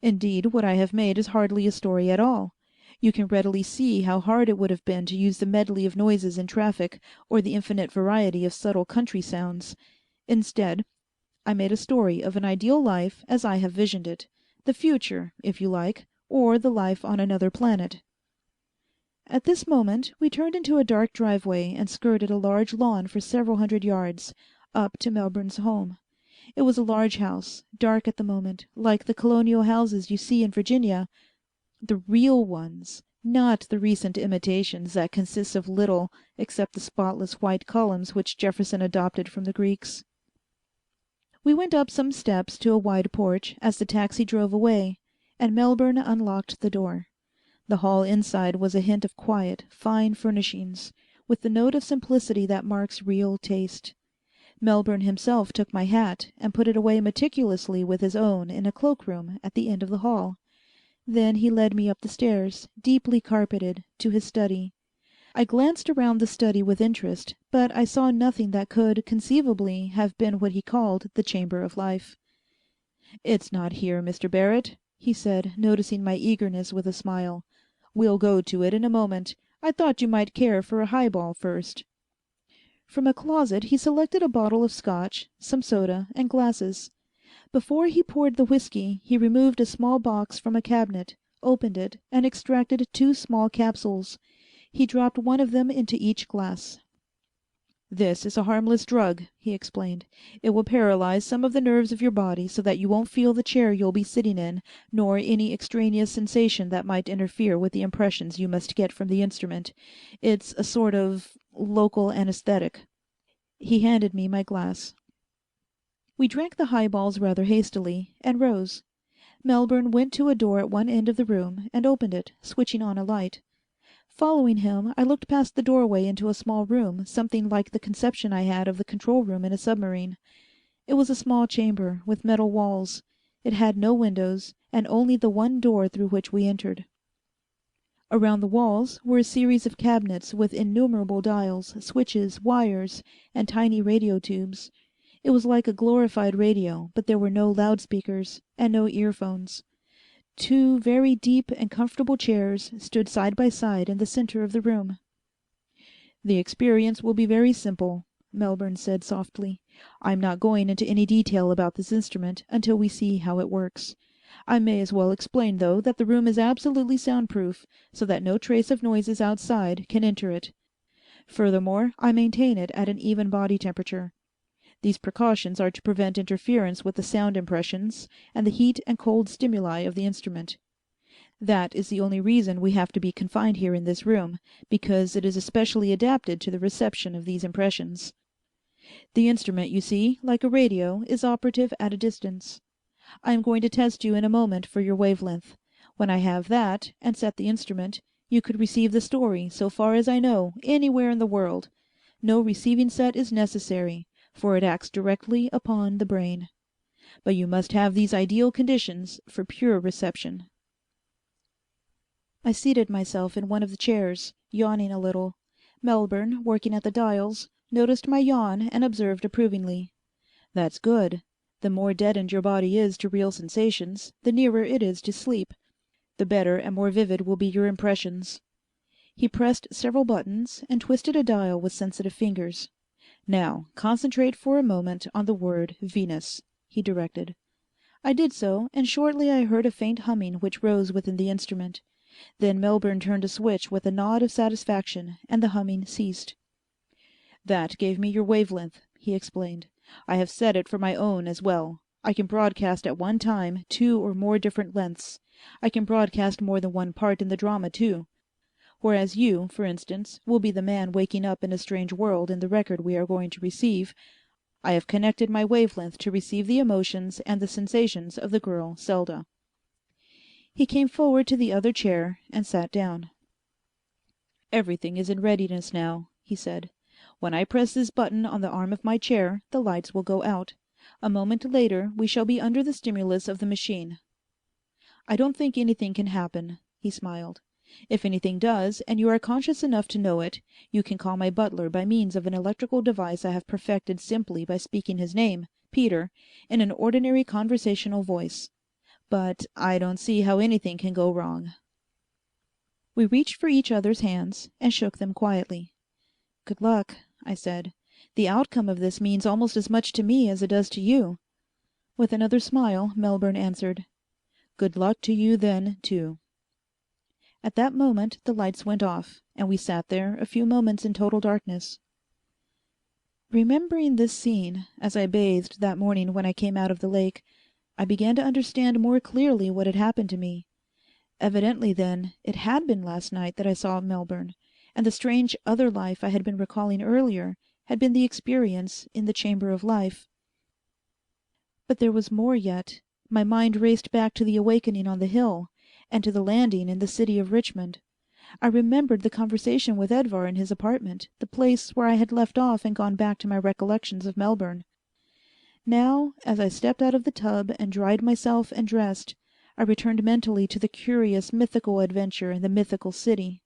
Indeed, what I have made is hardly a story at all. You can readily see how hard it would have been to use the medley of noises in traffic, or the infinite variety of subtle country sounds. Instead, I made a story of an ideal life as I have visioned it. The future, if you like, or the life on another planet. At this moment, we turned into a dark driveway and skirted a large lawn for several hundred yards, up to Melbourne's home. It was a large house, dark at the moment, like the colonial houses you see in Virginia. The real ones, not the recent imitations that consist of little except the spotless white columns which Jefferson adopted from the Greeks. We went up some steps to a wide porch as the taxi drove away, and Melbourne unlocked the door. The hall inside was a hint of quiet, fine furnishings, with the note of simplicity that marks real taste. Melbourne himself took my hat and put it away meticulously with his own in a cloakroom at the end of the hall. Then he led me up the stairs, deeply carpeted, to his study. I glanced around the study with interest, but I saw nothing that could, conceivably, have been what he called the Chamber of Life. "It's not here, Mr. Barrett," he said, noticing my eagerness with a smile. "We'll go to it in a moment. I thought you might care for a highball first." From a closet he selected a bottle of scotch, some soda, and glasses. Before he poured the whiskey, he removed a small box from a cabinet, opened it, and extracted 2 small capsules. He dropped one of them into each glass. "This is a harmless drug," he explained. "It will paralyze some of the nerves of your body so that you won't feel the chair you'll be sitting in, nor any extraneous sensation that might interfere with the impressions you must get from the instrument. It's a sort of local anesthetic." He handed me my glass. We drank the highballs rather hastily, and rose. Melbourne went to a door at one end of the room and opened it, switching on a light. Following him, I looked past the doorway into a small room, something like the conception I had of the control room in a submarine. It was a small chamber, with metal walls. It had no windows, and only the one door through which we entered. Around the walls were a series of cabinets with innumerable dials, switches, wires, and tiny radio tubes. It was like a glorified radio, but there were no loudspeakers, and no earphones. 2 very deep and comfortable chairs stood side by side in the center of the room. "The experience will be very simple," Melbourne said softly. "I'm not going into any detail about this instrument until we see how it works. I may as well explain, though, that the room is absolutely soundproof, so that no trace of noises outside can enter it. Furthermore, I maintain it at an even body temperature. These precautions are to prevent interference with the sound impressions and the heat and cold stimuli of the instrument. That is the only reason we have to be confined here in this room, because it is especially adapted to the reception of these impressions. The instrument, you see, like a radio, is operative at a distance. I am going to test you in a moment for your wavelength. When I have that, and set the instrument, you could receive the story, so far as I know, anywhere in the world. No receiving set is necessary, for it acts directly upon the brain. But you must have these ideal conditions for pure reception." I seated myself in one of the chairs, yawning a little. Melbourne, working at the dials, noticed my yawn and observed approvingly. "That's good. The more deadened your body is to real sensations, the nearer it is to sleep. The better and more vivid will be your impressions." He pressed several buttons and twisted a dial with sensitive fingers. "Now, concentrate for a moment on the word Venus," he directed. I did so, and shortly I heard a faint humming which rose within the instrument. Then Melbourne turned a switch with a nod of satisfaction, and the humming ceased. "That gave me your wavelength," he explained. "I have set it for my own as well. I can broadcast at one time 2 or more different lengths. I can broadcast more than one part in the drama, too. Whereas you, for instance, will be the man waking up in a strange world in the record we are going to receive, I have connected my wavelength to receive the emotions and the sensations of the girl Selda." He came forward to the other chair and sat down. "Everything is in readiness now," he said. "When I press this button on the arm of my chair, the lights will go out. A moment later we shall be under the stimulus of the machine. I don't think anything can happen," he smiled. "If anything does, and you are conscious enough to know it, you can call my butler by means of an electrical device I have perfected simply by speaking his name, Peter, in an ordinary conversational voice. But I don't see how anything can go wrong." We reached for each other's hands and shook them quietly. "Good luck," I said. "The outcome of this means almost as much to me as it does to you." With another smile, Melbourne answered, "Good luck to you then, too." At that moment the lights went off, and we sat there a few moments in total darkness. Remembering this scene, as I bathed that morning when I came out of the lake, I began to understand more clearly what had happened to me. Evidently, then, it had been last night that I saw Melbourne, and the strange other life I had been recalling earlier had been the experience in the Chamber of Life. But there was more yet. My mind raced back to the awakening on the hill, and to the landing in the city of Richmond. I remembered the conversation with Edvar in his apartment, the place where I had left off and gone back to my recollections of Melbourne. Now, as I stepped out of the tub and dried myself and dressed, I returned mentally to the curious mythical adventure in the mythical city.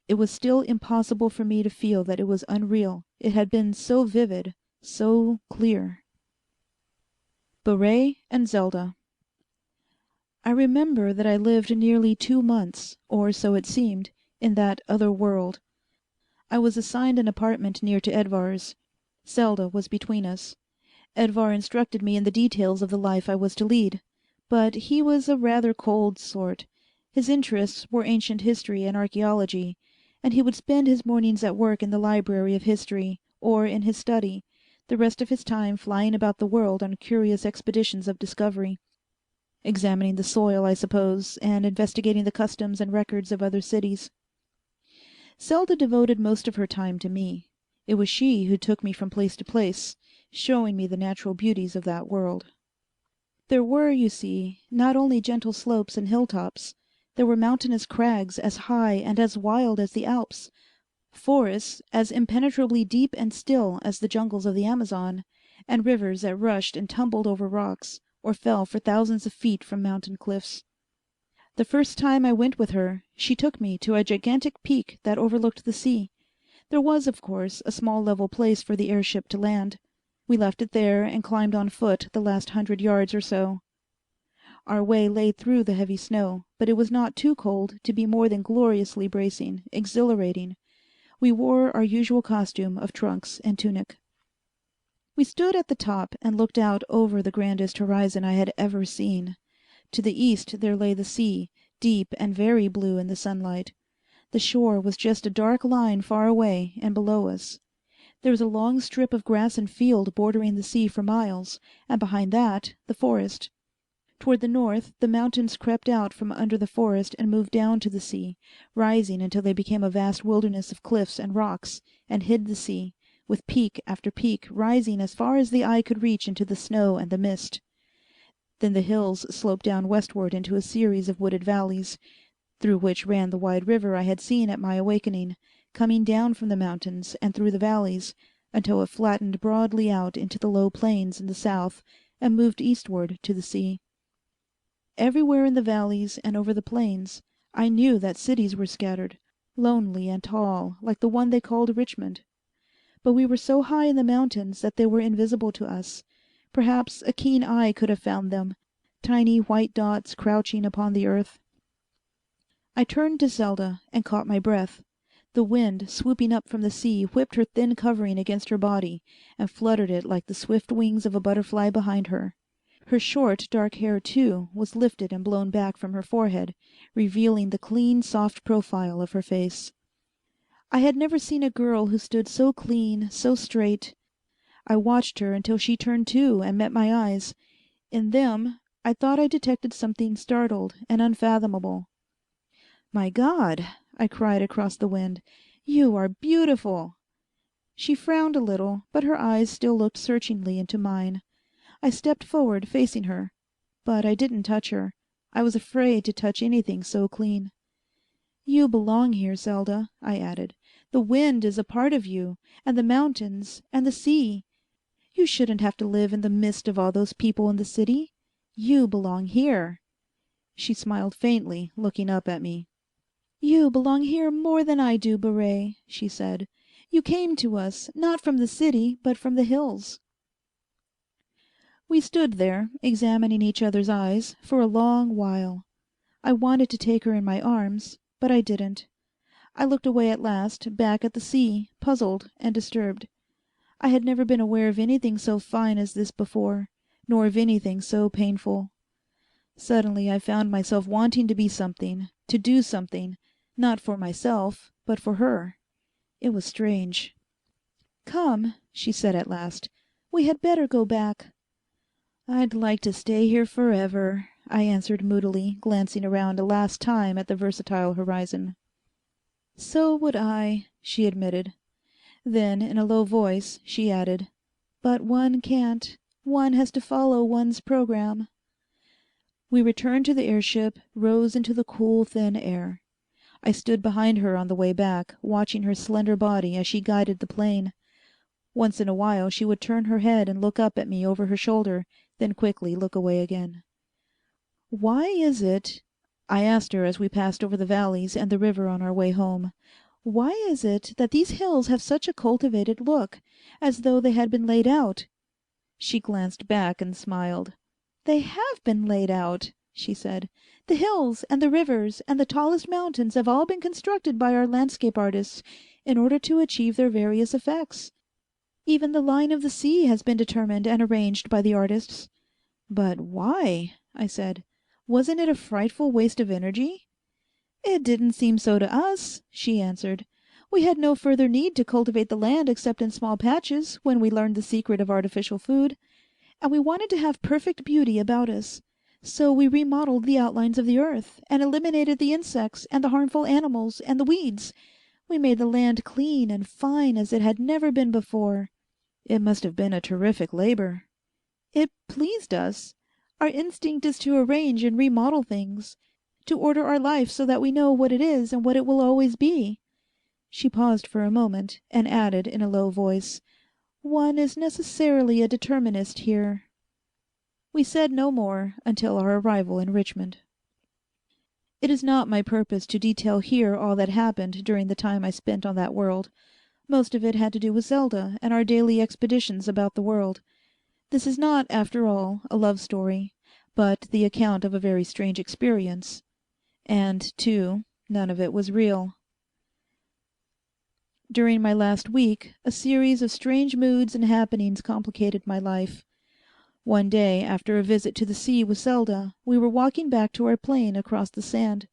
It was still impossible for me to feel that it was unreal. It had been so vivid, so clear. Beret and Zelda. I remember that I lived nearly 2 months, or so it seemed, in that other world. I was assigned an apartment near to Edvar's. Zelda was between us. Edvar instructed me in the details of the life I was to lead. But he was a rather cold sort. His interests were ancient history and archaeology, and he would spend his mornings at work in the library of history, or in his study, the rest of his time flying about the world on curious expeditions of discovery. Examining the soil, I suppose, and investigating the customs and records of other cities. Zelda devoted most of her time to me. It was she who took me from place to place, showing me the natural beauties of that world. There were, you see, not only gentle slopes and hilltops. There were mountainous crags as high and as wild as the Alps, forests as impenetrably deep and still as the jungles of the Amazon, and rivers that rushed and tumbled over rocks, or fell for thousands of feet from mountain cliffs. The first time I went with her, she took me to a gigantic peak that overlooked the sea. There was, of course, a small level place for the airship to land. We left it there and climbed on foot the last 100 yards or so. Our way lay through the heavy snow, but it was not too cold to be more than gloriously bracing, exhilarating. We wore our usual costume of trunks and tunic. We stood at the top and looked out over the grandest horizon I had ever seen. To the east there lay the sea, deep and very blue in the sunlight. The shore was just a dark line far away and below us. There was a long strip of grass and field bordering the sea for miles, and behind that, the forest. Toward the north, the mountains crept out from under the forest and moved down to the sea, rising until they became a vast wilderness of cliffs and rocks, and hid the sea, with peak after peak rising as far as the eye could reach into the snow and the mist. Then the hills sloped down westward into a series of wooded valleys, through which ran the wide river I had seen at my awakening, coming down from the mountains and through the valleys, until it flattened broadly out into the low plains in the south and moved eastward to the sea. Everywhere in the valleys and over the plains I knew that cities were scattered, lonely and tall, like the one they called Richmond. But we were so high in the mountains that they were invisible to us. Perhaps a keen eye could have found them, tiny white dots crouching upon the earth. I turned to Zelda and caught my breath. The wind, swooping up from the sea, whipped her thin covering against her body and fluttered it like the swift wings of a butterfly behind her. Her short, dark hair, too, was lifted and blown back from her forehead, revealing the clean, soft profile of her face. I had never seen a girl who stood so clean, so straight. I watched her until she turned too and met my eyes. In them, I thought I detected something startled and unfathomable. "My God!" I cried across the wind. "You are beautiful!" She frowned a little, but her eyes still looked searchingly into mine. I stepped forward, facing her. But I didn't touch her. I was afraid to touch anything so clean. "You belong here, Zelda," I added. "The wind is a part of you, and the mountains, and the sea. You shouldn't have to live in the midst of all those people in the city. You belong here." She smiled faintly, looking up at me. "You belong here more than I do, Beret," she said. "You came to us, not from the city, but from the hills." We stood there, examining each other's eyes, for a long while. I wanted to take her in my arms, but I didn't. I looked away at last, back at the sea, puzzled and disturbed. I had never been aware of anything so fine as this before, nor of anything so painful. Suddenly I found myself wanting to be something, to do something, not for myself, but for her. It was strange. "Come," she said at last. "We had better go back." "I'd like to stay here forever," I answered moodily, glancing around a last time at the versatile horizon. "So would I," she admitted. Then, in a low voice, she added, "But one can't. One has to follow one's program." We returned to the airship, rose into the cool, thin air. I stood behind her on the way back, watching her slender body as she guided the plane. Once in a while she would turn her head and look up at me over her shoulder, then quickly look away again. "Why is it," I asked her as we passed over the valleys and the river on our way home, "why is it that these hills have such a cultivated look, as though they had been laid out?" She glanced back and smiled. "They have been laid out," she said. "The hills and the rivers and the tallest mountains have all been constructed by our landscape artists in order to achieve their various effects. Even the line of the sea has been determined and arranged by the artists." "But why?" I said. "Wasn't it a frightful waste of energy?" "It didn't seem so to us," she answered. "We had no further need to cultivate the land except in small patches, when we learned the secret of artificial food. And we wanted to have perfect beauty about us. So we remodeled the outlines of the earth, and eliminated the insects and the harmful animals and the weeds. We made the land clean and fine as it had never been before." "It must have been a terrific labor." "It pleased us. Our instinct is to arrange and remodel things, to order our life so that we know what it is and what it will always be." She paused for a moment, and added in a low voice, "One is necessarily a determinist here." We said no more until our arrival in Richmond. It is not my purpose to detail here all that happened during the time I spent on that world. Most of it had to do with Zelda and our daily expeditions about the world. This is not, after all, a love story, but the account of a very strange experience. And, too, none of it was real. During my last week, a series of strange moods and happenings complicated my life. One day, after a visit to the sea with Zelda, we were walking back to our plane across the sand.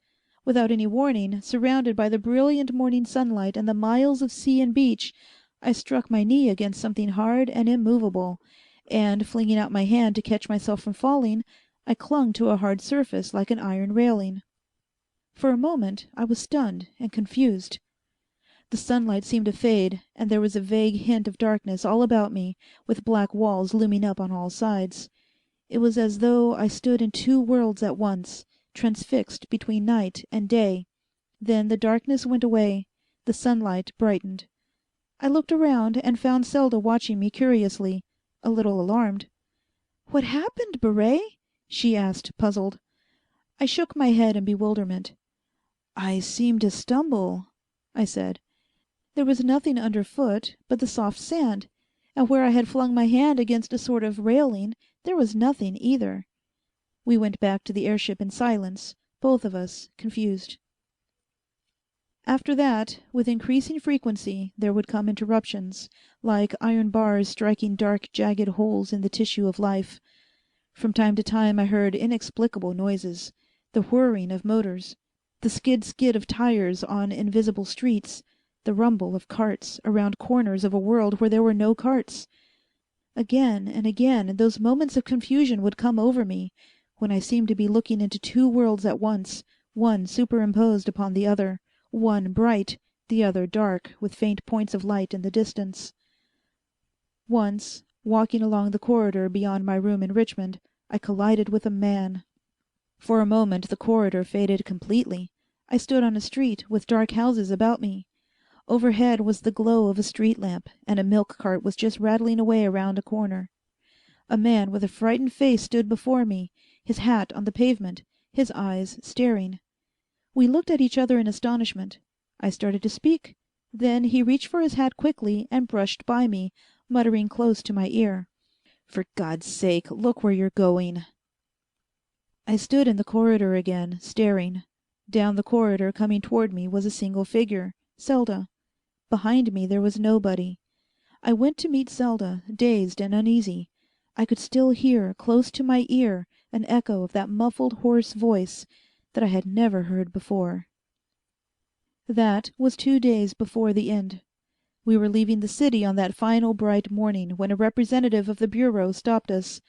Without any warning, surrounded by the brilliant morning sunlight and the miles of sea and beach, I struck my knee against something hard and immovable, and, flinging out my hand to catch myself from falling, I clung to a hard surface like an iron railing. For a moment I was stunned and confused. The sunlight seemed to fade, and there was a vague hint of darkness all about me, with black walls looming up on all sides. It was as though I stood in two worlds at once, transfixed between night and day. Then the darkness went away. The sunlight brightened. I looked around and found Zelda watching me curiously, a little alarmed. "What happened, Beret?" she asked, puzzled. I shook my head in bewilderment. "I seemed to stumble," I said. There was nothing underfoot but the soft sand, and where I had flung my hand against a sort of railing there was nothing either. We went back to the airship in silence, both of us confused. After that, with increasing frequency, there would come interruptions, like iron bars striking dark, jagged holes in the tissue of life. From time to time I heard inexplicable noises, the whirring of motors, the skid of tires on invisible streets, the rumble of carts around corners of a world where there were no carts. Again and again those moments of confusion would come over me, when I seemed to be looking into two worlds at once, one superimposed upon the other, one bright, the other dark with faint points of light in the distance. Once, walking along the corridor beyond my room in Richmond, I collided with a man. For a moment the corridor faded completely. I stood on a street with dark houses about me. Overhead was the glow of a street lamp, and a milk cart was just rattling away around a corner. A man with a frightened face stood before me, his hat on the pavement, his eyes staring. We looked at each other in astonishment. I started to speak. Then he reached for his hat quickly and brushed by me, muttering close to my ear, "For God's sake, look where you're going." I stood in the corridor again, staring. Down the corridor, coming toward me, was a single figure, Zelda. Behind me there was nobody. I went to meet Zelda, dazed and uneasy. I could still hear, close to my ear, an echo of that muffled, hoarse voice that I had never heard before. That was 2 days before the end. We were leaving the city on that final bright morning when a representative of the Bureau stopped us.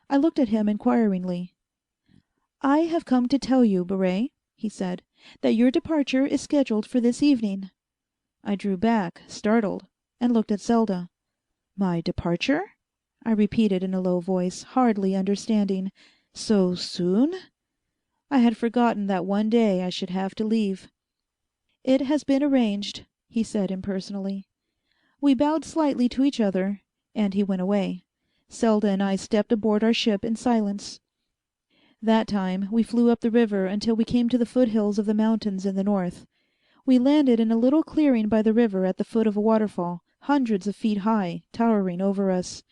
I looked at him inquiringly. "I have come to tell you, Beret," he said, "that your departure is scheduled for this evening." I drew back, startled, and looked at Zelda. "My departure?" I repeated in a low voice, hardly understanding. "So soon?" I had forgotten that one day I should have to leave. "It has been arranged," he said impersonally. We bowed slightly to each other, and he went away. Selda and I stepped aboard our ship in silence. That time, we flew up the river until we came to the foothills of the mountains in the north. We landed in a little clearing by the river at the foot of a waterfall, hundreds of feet high, towering over us.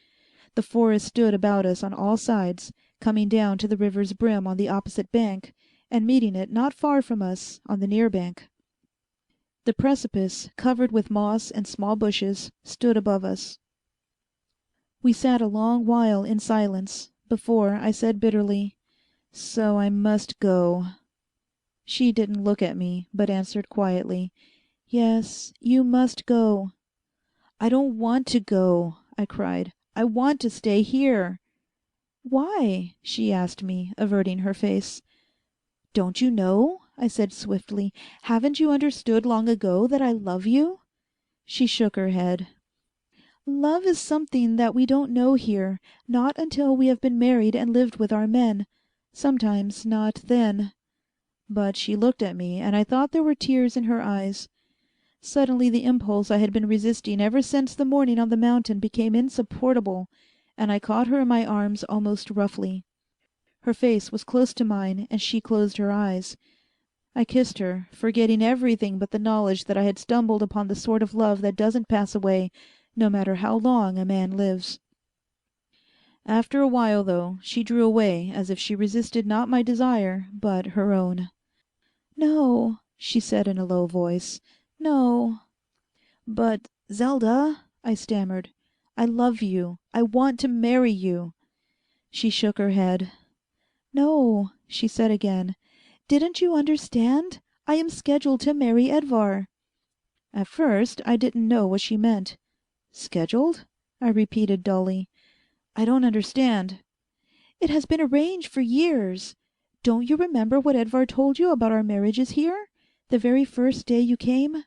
The forest stood about us on all sides, coming down to the river's brim on the opposite bank, and meeting it not far from us on the near bank. The precipice, covered with moss and small bushes, stood above us. We sat a long while in silence, before I said bitterly, "So I must go." She didn't look at me, but answered quietly, "Yes, you must go." "I don't want to go," I cried. "I want to stay here." "Why?" she asked me, averting her face. "Don't you know?" I said swiftly. "Haven't you understood long ago that I love you?" She shook her head. "Love is something that we don't know here, not until we have been married and lived with our men. Sometimes not then." But she looked at me, and I thought there were tears in her eyes. Suddenly the impulse I had been resisting ever since the morning on the mountain became insupportable, and I caught her in my arms almost roughly. Her face was close to mine, and she closed her eyes. I kissed her, forgetting everything but the knowledge that I had stumbled upon the sort of love that doesn't pass away, no matter how long a man lives. After a while, though, she drew away as if she resisted not my desire, but her own. "No," she said in a low voice. "No." "But, Zelda," I stammered, "I love you. I want to marry you." She shook her head. "No," she said again. "Didn't you understand? I am scheduled to marry Edvar." At first I didn't know what she meant. "Scheduled?" I repeated dully. "I don't understand." "It has been arranged for years. Don't you remember what Edvar told you about our marriages here? The very first day you came?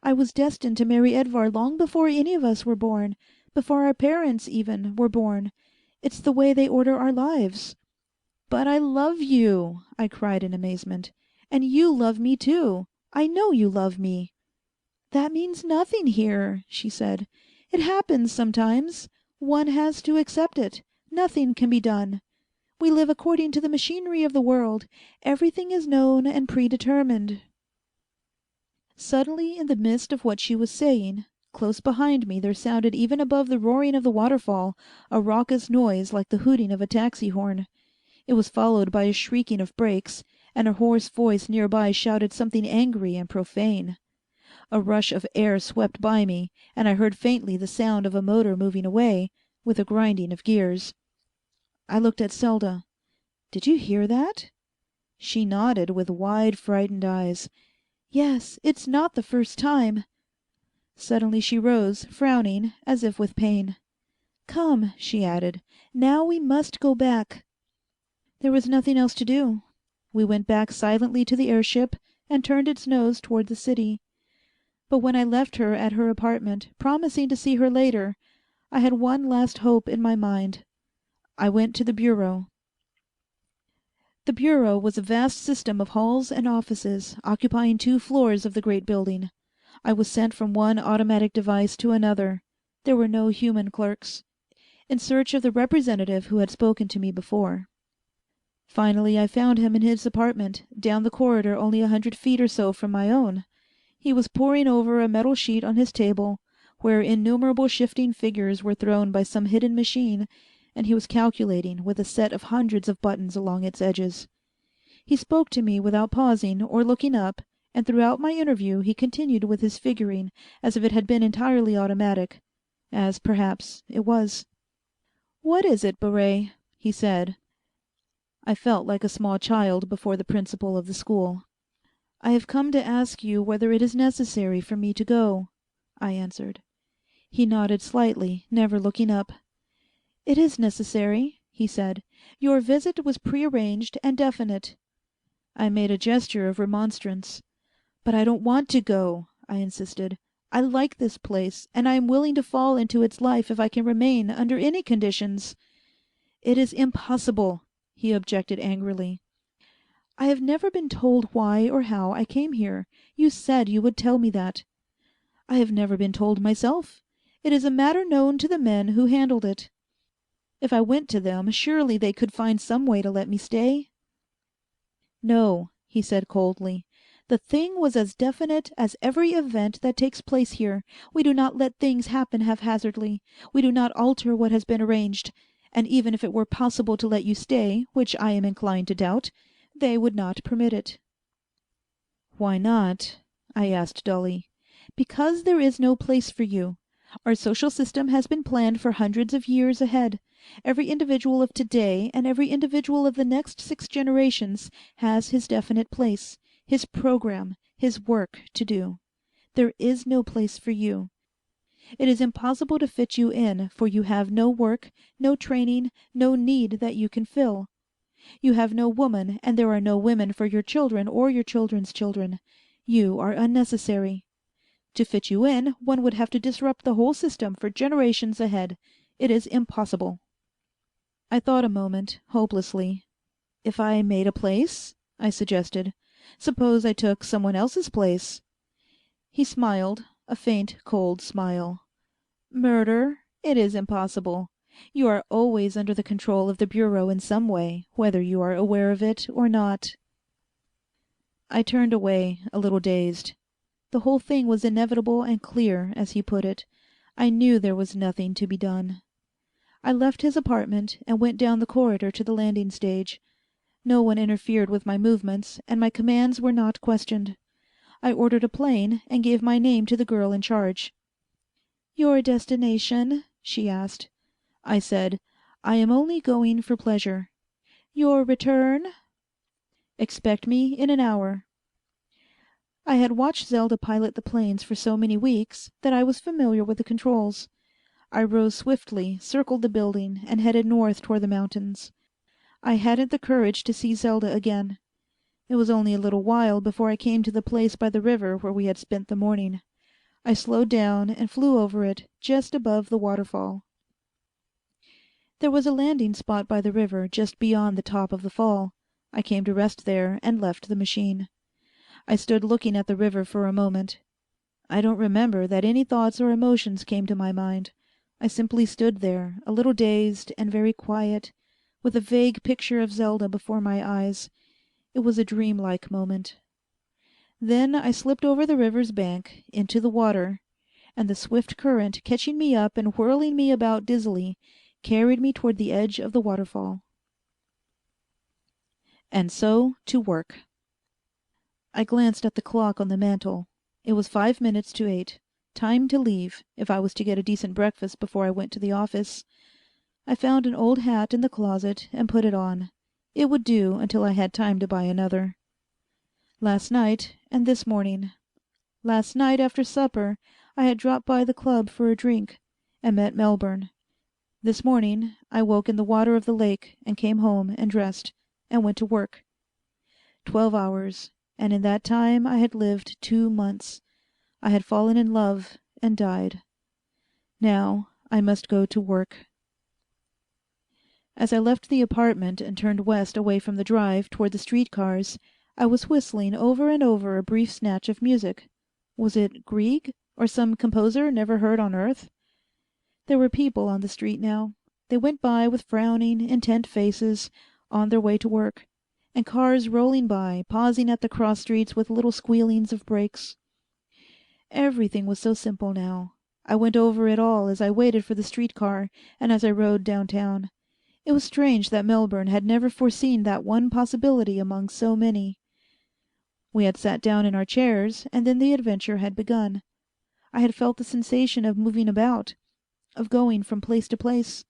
I was destined to marry Edvar long before any of us were born, before our parents, even, were born. It's the way they order our lives." "But I love you!" I cried in amazement. "And you love me too. I know you love me." "That means nothing here," she said. "It happens sometimes. One has to accept it. Nothing can be done. We live according to the machinery of the world. Everything is known and predetermined." Suddenly, in the midst of what she was saying, close behind me there sounded even above the roaring of the waterfall a raucous noise like the hooting of a taxi horn. It was followed by a shrieking of brakes, and a hoarse voice nearby shouted something angry and profane. A rush of air swept by me, and I heard faintly the sound of a motor moving away, with a grinding of gears. I looked at Selda. "Did you hear that?" She nodded with wide, frightened eyes. "Yes, it's not the first time." Suddenly she rose, frowning, as if with pain. "Come," she added. "Now we must go back." There was nothing else to do. We went back silently to the airship, and turned its nose toward the city. But when I left her at her apartment, promising to see her later, I had one last hope in my mind. I went to the Bureau. The Bureau was a vast system of halls and offices, occupying 2 floors of the great building. I was sent from one automatic device to another. There were no human clerks. In search of the representative who had spoken to me before. Finally I found him in his apartment, down the corridor only 100 feet or so from my own. He was poring over a metal sheet on his table, where innumerable shifting figures were thrown by some hidden machine, and he was calculating with a set of hundreds of buttons along its edges. He spoke to me without pausing or looking up, and throughout my interview he continued with his figuring as if it had been entirely automatic, as perhaps it was. "What is it, Baret?" he said. I felt like a small child before the principal of the school. "I have come to ask you whether it is necessary for me to go," I answered. He nodded slightly, never looking up. "It is necessary," he said. "Your visit was prearranged and definite." I made a gesture of remonstrance. "But I don't want to go," I insisted. "I like this place, and I am willing to fall into its life if I can remain under any conditions." "It is impossible," he objected angrily. I have never been told why or how I came here. You said you would tell me that." "I have never been told myself. It is a matter known to the men who handled it. If I went to them, surely they could find some way to let me stay." "No," he said coldly. "The thing was as definite as every event that takes place here. We do not let things happen haphazardly. We do not alter what has been arranged. And even if it were possible to let you stay, which I am inclined to doubt, they would not permit it." "Why not?" I asked dully. "Because there is no place for you. Our social system has been planned for hundreds of years ahead. Every individual of today and every individual of the next 6 generations has his definite place, his program, his work to do. There is no place for you. It is impossible to fit you in, for you have no work, no training, no need that you can fill. You have no woman, and there are no women for your children or your children's children. You are unnecessary. To fit you in, one would have to disrupt the whole system for generations ahead. It is impossible." I thought a moment, hopelessly. "If I made a place?" I suggested. "Suppose I took someone else's place?" He smiled, a faint, cold smile. "Murder? It is impossible. You are always under the control of the Bureau in some way, whether you are aware of it or not." I turned away, a little dazed. The whole thing was inevitable and clear, as he put it. I knew there was nothing to be done. I left his apartment and went down the corridor to the landing stage. No one interfered with my movements, and my commands were not questioned. I ordered a plane and gave my name to the girl in charge. "Your destination?" she asked. I said, "I am only going for pleasure." "Your return?" "Expect me in an hour." I had watched Zelda pilot the planes for so many weeks that I was familiar with the controls. I rose swiftly, circled the building, and headed north toward the mountains. I hadn't the courage to see Zelda again. It was only a little while before I came to the place by the river where we had spent the morning. I slowed down and flew over it, just above the waterfall. There was a landing spot by the river just beyond the top of the fall. I came to rest there and left the machine. I stood looking at the river for a moment. I don't remember that any thoughts or emotions came to my mind. I simply stood there, a little dazed and very quiet, with a vague picture of Zelda before my eyes. It was a dreamlike moment. Then I slipped over the river's bank, into the water, and the swift current, catching me up and whirling me about dizzily, carried me toward the edge of the waterfall. And so to work. I glanced at the clock on the mantel. It was 5 minutes to 8. Time to leave, if I was to get a decent breakfast before I went to the office. I found an old hat in the closet and put it on. It would do until I had time to buy another. Last night and this morning. Last night after supper I had dropped by the club for a drink, and met Melbourne. This morning I woke in the water of the lake, and came home and dressed, and went to work. 12 hours, and in that time I had lived 2 months. I had fallen in love and died. Now I must go to work. As I left the apartment and turned west away from the drive toward the streetcars, I was whistling over and over a brief snatch of music. Was it Grieg, or some composer never heard on earth? There were people on the street now. They went by with frowning, intent faces, on their way to work, and cars rolling by, pausing at the cross streets with little squealings of brakes. Everything was so simple now. I went over it all as I waited for the streetcar, and as I rode downtown. It was strange that Melbourne had never foreseen that one possibility among so many. We had sat down in our chairs, and then the adventure had begun. I had felt the sensation of moving about, of going from place to place.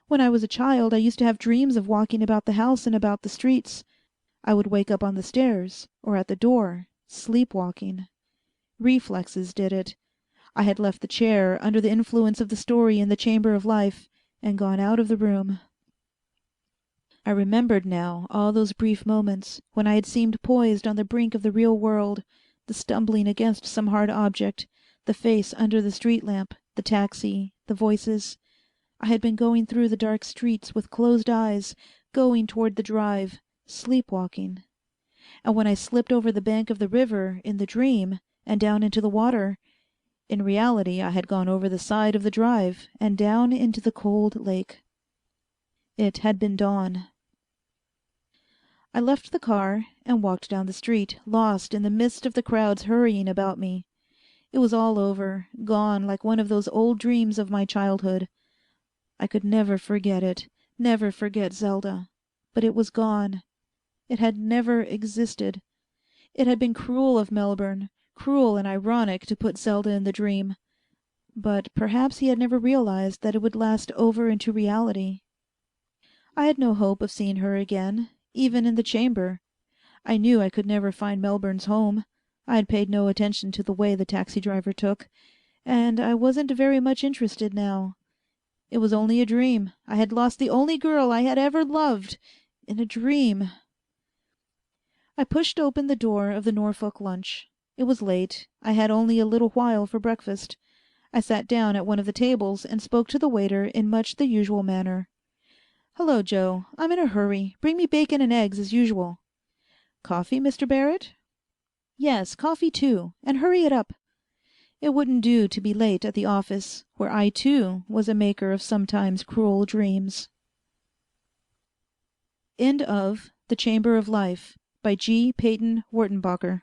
When I was a child I used to have dreams of walking about the house and about the streets. I would wake up on the stairs, or at the door, sleepwalking. Reflexes did it. I had left the chair, under the influence of the story in the Chamber of Life, and gone out of the room. I remembered now all those brief moments when I had seemed poised on the brink of the real world, the stumbling against some hard object, the face under the street lamp, the taxi, the voices. I had been going through the dark streets with closed eyes, going toward the drive, sleepwalking. And when I slipped over the bank of the river in the dream and down into the water, in reality I had gone over the side of the drive and down into the cold lake. It had been dawn. I left the car and walked down the street, lost in the midst of the crowds hurrying about me. It was all over, gone like one of those old dreams of my childhood. I could never forget it, never forget Zelda. But it was gone. It had never existed. It had been cruel of Melbourne, cruel and ironic to put Zelda in the dream. But perhaps he had never realized that it would last over into reality. I had no hope of seeing her again, even in the chamber. I knew I could never find Melbourne's home. I had paid no attention to the way the taxi driver took, and I wasn't very much interested now. It was only a dream. I had lost the only girl I had ever loved in a dream. I pushed open the door of the Norfolk lunch. It was late. I had only a little while for breakfast. I sat down at one of the tables and spoke to the waiter in much the usual manner. "Hello, Joe. I'm in a hurry. Bring me bacon and eggs as usual." "Coffee, Mr. Barrett?" "Yes, coffee too. And hurry it up." It wouldn't do to be late at the office, where I too was a maker of sometimes cruel dreams. End of The Chamber of Life by G. Peyton Wertenbaker.